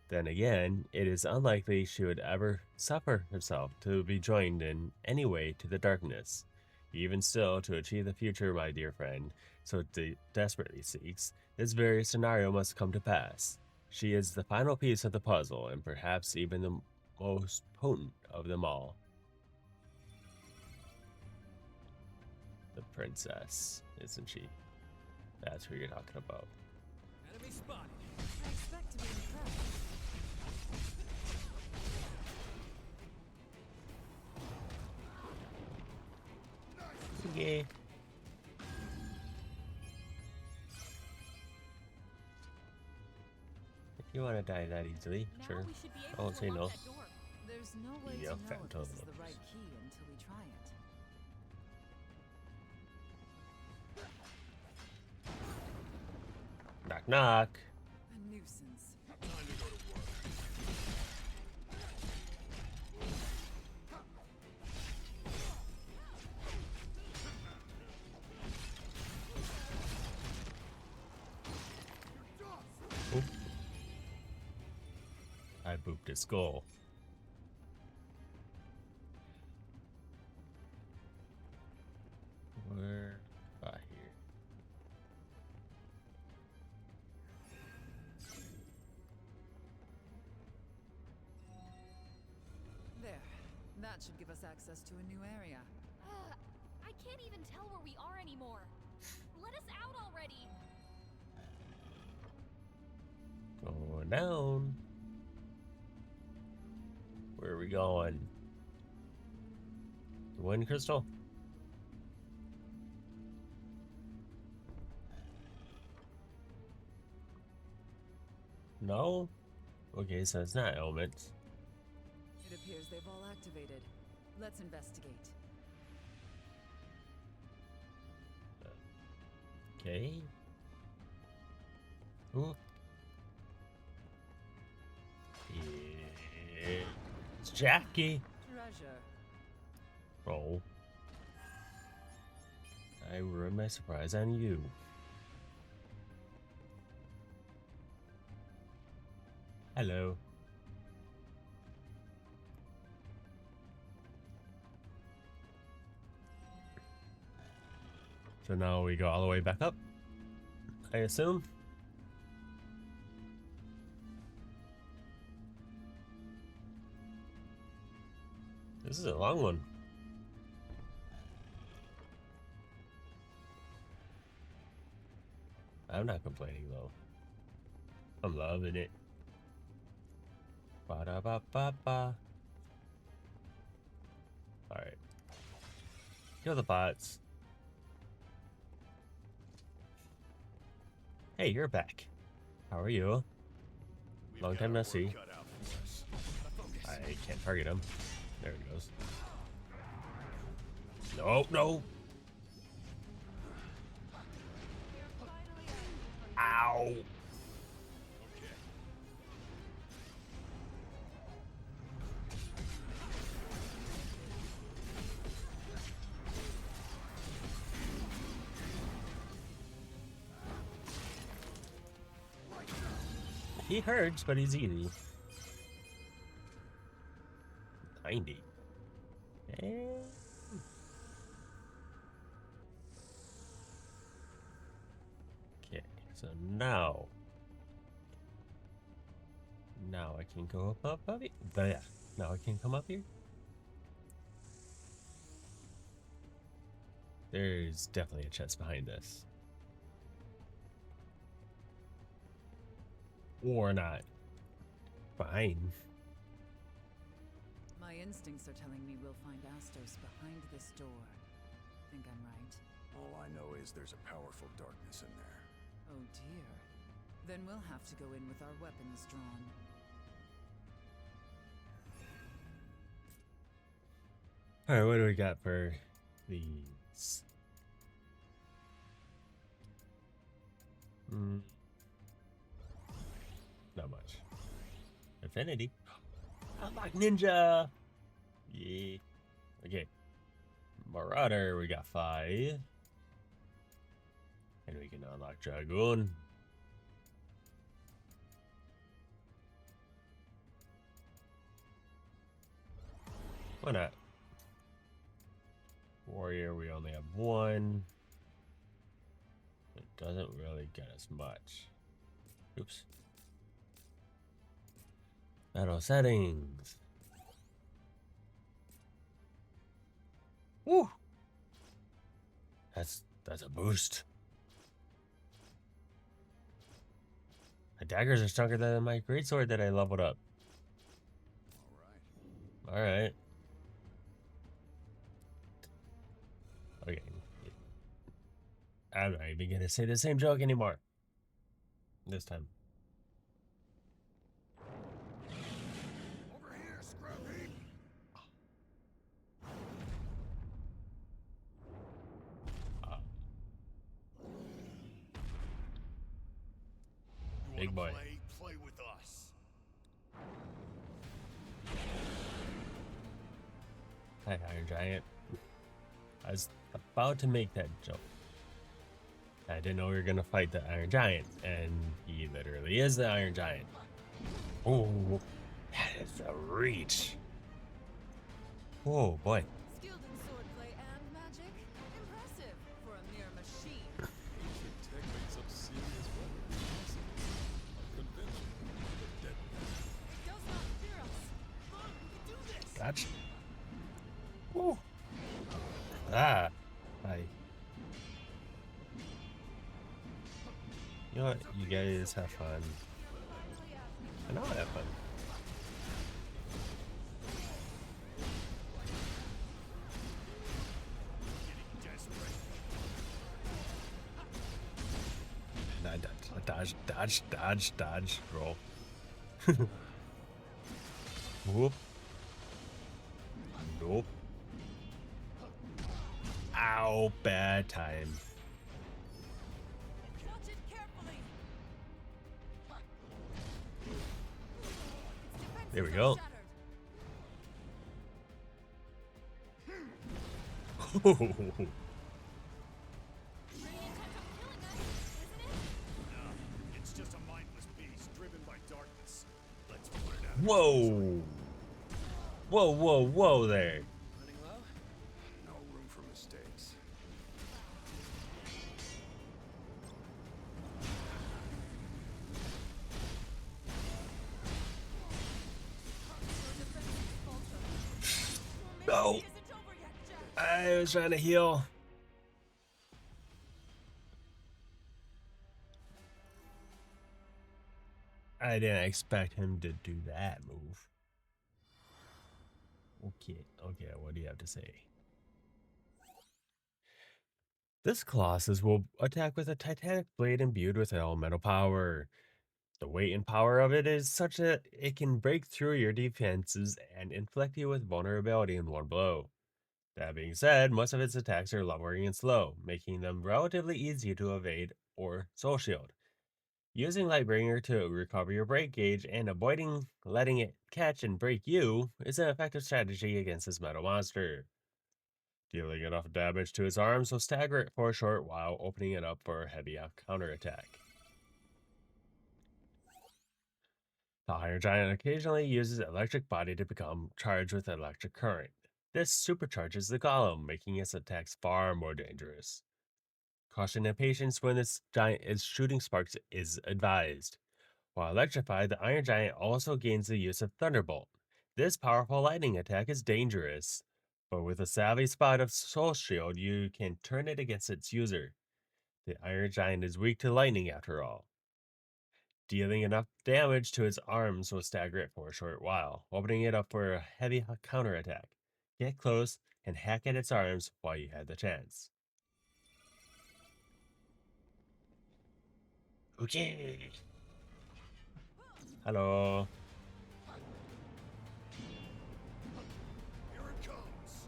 Then again, it is unlikely she would ever suffer herself to be joined in any way to the darkness. Even still, to achieve the future my dear friend so desperately seeks, this very scenario must come to pass. She is the final piece of the puzzle, and perhaps even the most potent of them all. The princess, isn't she? That's who you're talking about. Enemy spotted. I expect to be impressed. Yeah. If you want to die that easily, Now sure. we should be I able won't to say unlock no. that door. There's no way Yeah, to know if phantom this is the looks. right key until we try it. Knock knock. A nuisance. Time to go to work. I booped his skull. Where? Here. There. That should give us access to a new area. I can't even tell where we are anymore. Let us out already. Going down. Where are we going? The wind crystal? No? Okay, so it's not elements. It appears they've all activated. Let's investigate. Okay. Ooh. It's Jackie. Treasure. Oh. I ruined my surprise on you. Hello. So now we go all the way back up, I assume. This is a long one. I'm not complaining though. I'm loving it. Ba da ba ba ba. Alright. Kill the bots. Hey, you're back. How are you? We've Long got time our no work see. cut out for us. Focus. I can't target him. There he goes. Nope, no. Ow. Okay. He hurts, but he's easy. 90. So now I can go up here. Yeah. Now I can come up here. There's definitely a chest behind this. Or not. Fine. My instincts are telling me we'll find Astos behind this door. Think I'm right? All I know is there's a powerful darkness in there. Oh dear. Then we'll have to go in with our weapons drawn. Alright, what do we got for these? Not much. Affinity. Unlock ninja! Yeah. Okay. Marauder, we got 5. And we can unlock Dragoon. Why not? Warrior, we only have 1. It doesn't really get us much. Oops. Battle settings. Woo! That's a boost. My daggers are stronger than my greatsword that I leveled up. All right. Alright. Okay. I'm not even gonna say the same joke anymore. This time. Over here, Scruffy! You Big wanna boy. Play with us. Hi, Iron Giant. I was about to make that joke. I didn't know we were gonna fight the Iron Giant, and he literally is the Iron Giant. Oh, that is a reach. Oh boy. Skilled in swordplay and magic? Impressive for a mere machine. Tech makes up serious weapons. Convention, but deadly. Does not fear us. Come on, we can do this. Gotcha. Woo. Ah. Hi. You know what? You guys have fun. I know I have fun. Nah, dodge, roll. Whoop. Nope. Ow, bad time. Watch it carefully. Its There we defenses go. are shattered. Really intent on killing us, isn't it? It's just a mindless beast driven by darkness. Let's put it out. Whoa. Whoa there. Running low? No room for mistakes. No. Isn't over yet, Jack. I was trying to heal. I didn't expect him to do that move. Okay, what do you have to say? This Colossus will attack with a titanic blade imbued with elemental power. The weight and power of it is such that it can break through your defenses and inflict you with vulnerability in one blow. That being said, most of its attacks are lumbering and slow, making them relatively easy to evade or soul shield. Using Lightbringer to recover your break gauge and avoiding letting it catch and break you is an effective strategy against this metal monster. Dealing enough damage to its arms will stagger it for a short while, opening it up for a heavy counterattack. The Iron Giant occasionally uses Electric Body to become charged with electric current. This supercharges the Golem, making its attacks far more dangerous. Caution and patience when this giant is shooting sparks is advised. While electrified, the Iron Giant also gains the use of Thunderbolt. This powerful lightning attack is dangerous, but with a savvy spot of Soul Shield, you can turn it against its user. The Iron Giant is weak to lightning after all. Dealing enough damage to its arms will stagger it for a short while, opening it up for a heavy counterattack. Get close and hack at its arms while you have the chance. Okay. Hello. Here it comes.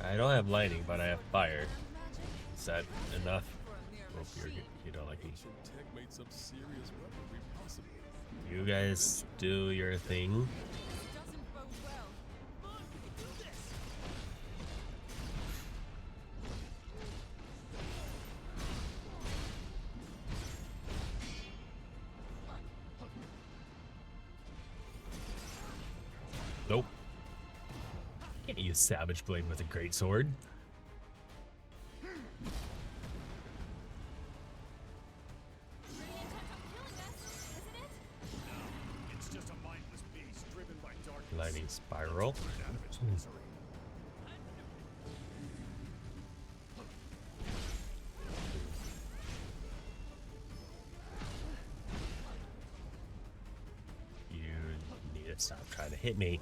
I don't have lightning, but I have fire. Is that enough? Hope you don't like me. Ancient tech made some serious weaponry possible. You guys do your thing. Doesn't bode well. Come on, we can do this. Nope. Can't use Savage Blade with a great sword. It's just a mindless beast driven by darkness. Lightning Spiral. Put it out of its misery. You need to stop trying to hit me.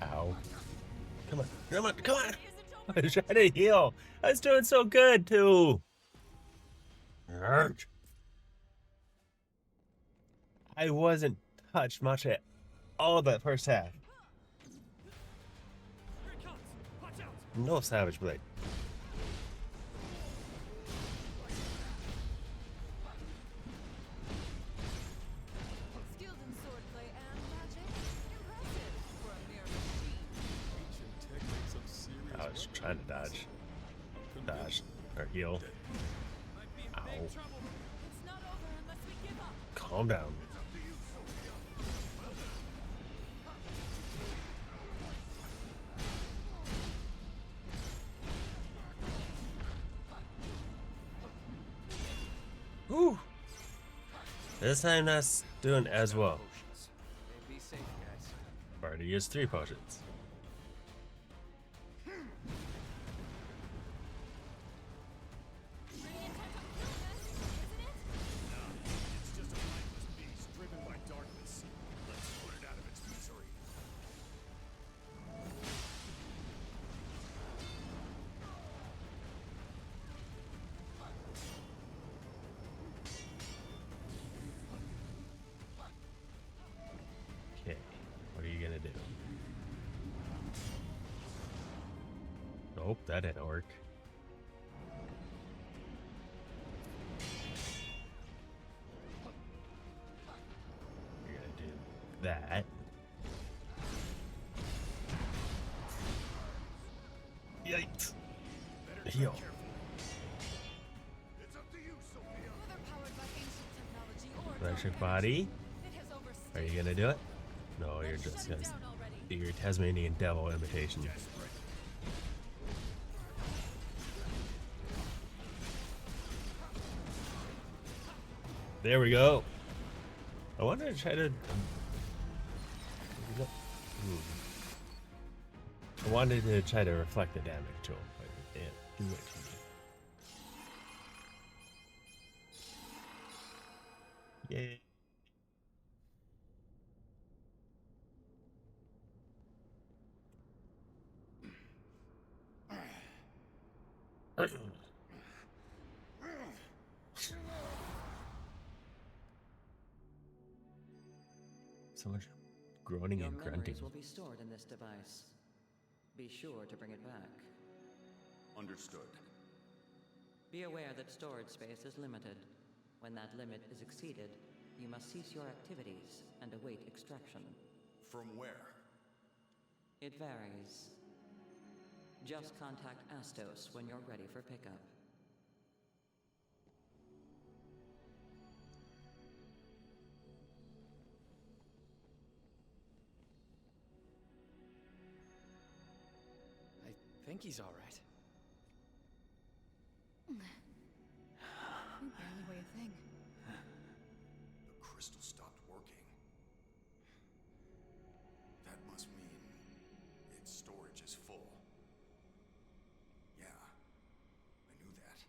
Ow. Come on, come on, come on! I was trying to heal. I was doing so good too. Urgh. I wasn't touched much at all that first half. Here it comes. Watch out. No Savage Blade. Skilled in swordplay and magic? Impressive for a mere machine. Ancient tech made some serious I was weaponry trying to dodge. Dodge. Or heal. Might be in Ow. big trouble. It's not over unless we give up. Calm down. Whew. This time not doing as well. Potions. Hey, be safe, guys. I've already used 3 potions. It's just a mindless beast driven by darkness. Let's put it out of its misery. Okay, what are you gonna do? Nope, that didn't work. You're gonna do that. Yikes. Heal. It's up to you, Sophia. Whether powered by ancient technology or Electric Body. it has Are overstayed. you gonna do it? No, you're just gonna Shut it down already. do your Tasmanian Devil imitation. Desperate. There we go. I wanted to try to. I wanted to try to reflect the damage to him, but it didn't do it to me. Yay. So much groaning Your and grunting. memories will be stored in this device. Be sure to bring it back. Understood. Be aware that storage space is limited. When that limit is exceeded, you must cease your activities and await extraction. From where? It varies. Just contact Astos when you're ready for pickup. think he's all right. You barely weigh a thing. The crystal stopped working. That must mean its storage is full. Yeah, I knew that.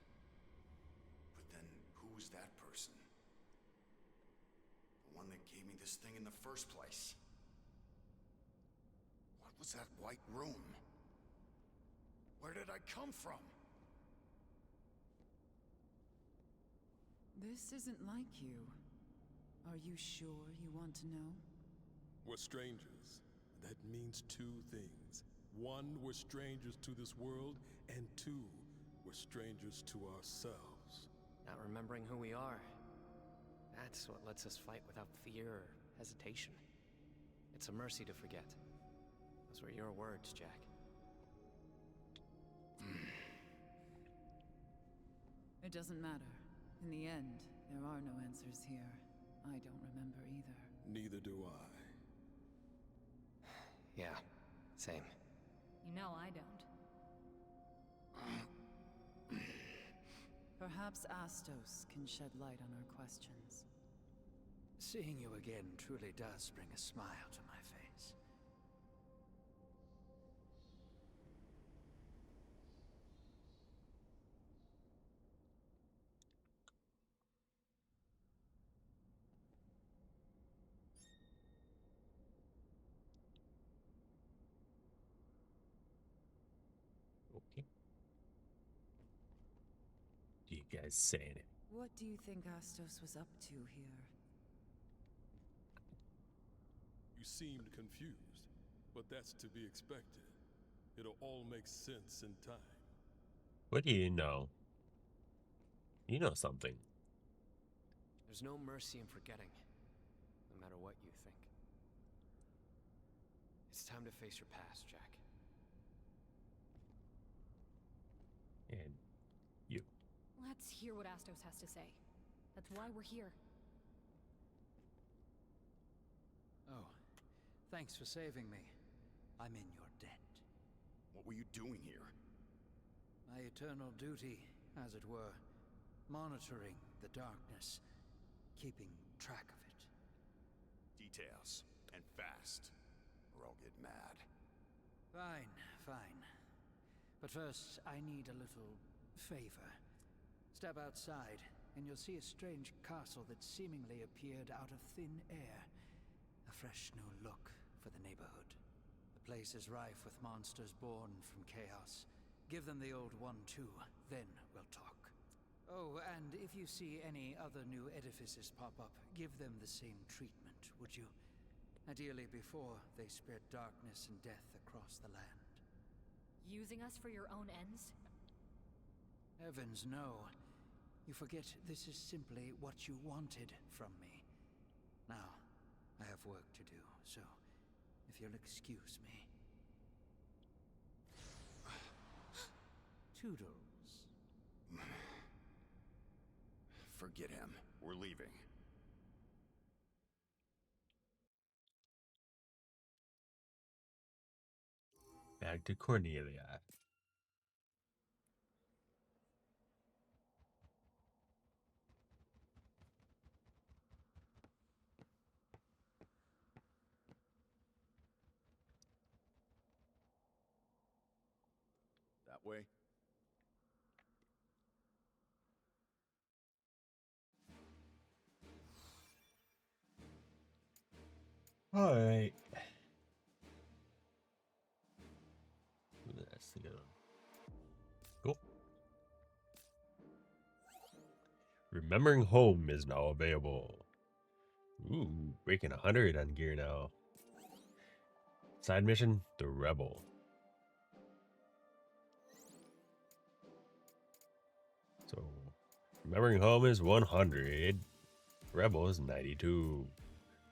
But then, who was that person? The one that gave me this thing in the first place? What was that white room? Where did I come from? This isn't like you. Are you sure you want to know? We're strangers. That means two things. One, we're strangers to this world, and two, we're strangers to ourselves. Not remembering who we are. That's what lets us fight without fear or hesitation. It's a mercy to forget. Those were your words, Jack. It doesn't matter. In the end, there are no answers here. I don't remember either. Neither do I. Yeah, same. You know I don't. Perhaps Astos can shed light on our questions. Seeing you again truly does bring a smile to my face. Okay. Do you guys say anything? What do you think Astos was up to here? You seemed confused, but that's to be expected. It'll all make sense in time. What do you know? You know something. There's no mercy in forgetting, no matter what you think. It's time to face your past, Jack. And you. Let's hear what Astos has to say. That's why we're here. Oh, thanks for saving me. I'm in your debt. What were you doing here? My eternal duty, as it were. Monitoring the darkness. Keeping track of it. Details. And fast. Or I'll get mad. Fine, fine. But first, I need a little favor. Step outside, and you'll see a strange castle that seemingly appeared out of thin air. A fresh new look for the neighborhood. The place is rife with monsters born from chaos. Give them the old one too, then we'll talk. Oh, and if you see any other new edifices pop up, give them the same treatment, would you? Ideally before they spread darkness and death across the land. Using us for your own ends? Heavens, no. You forget this is simply what you wanted from me. Now, I have work to do, so if you'll excuse me. Toodles. Forget him. We're leaving. Back to Cornelia. That way? All right. That's the good one. Cool. Remembering Home is now available. Ooh, breaking 100 on gear now. Side mission, The Rebel. So, Remembering Home is 100. Rebel is 92.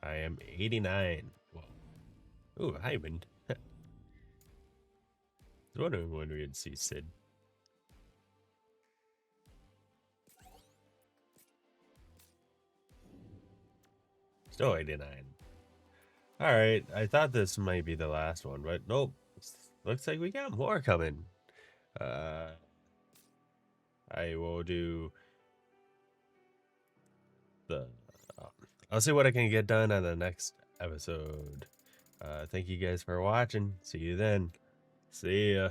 I am 89. Whoa. Ooh, Hyman. I was wondering when we'd see Sid. Still 89. Alright, I thought this might be the last one, but nope. Looks like we got more coming. I will do the. I'll see what I can get done on the next episode. Thank you guys for watching. See you then. See ya.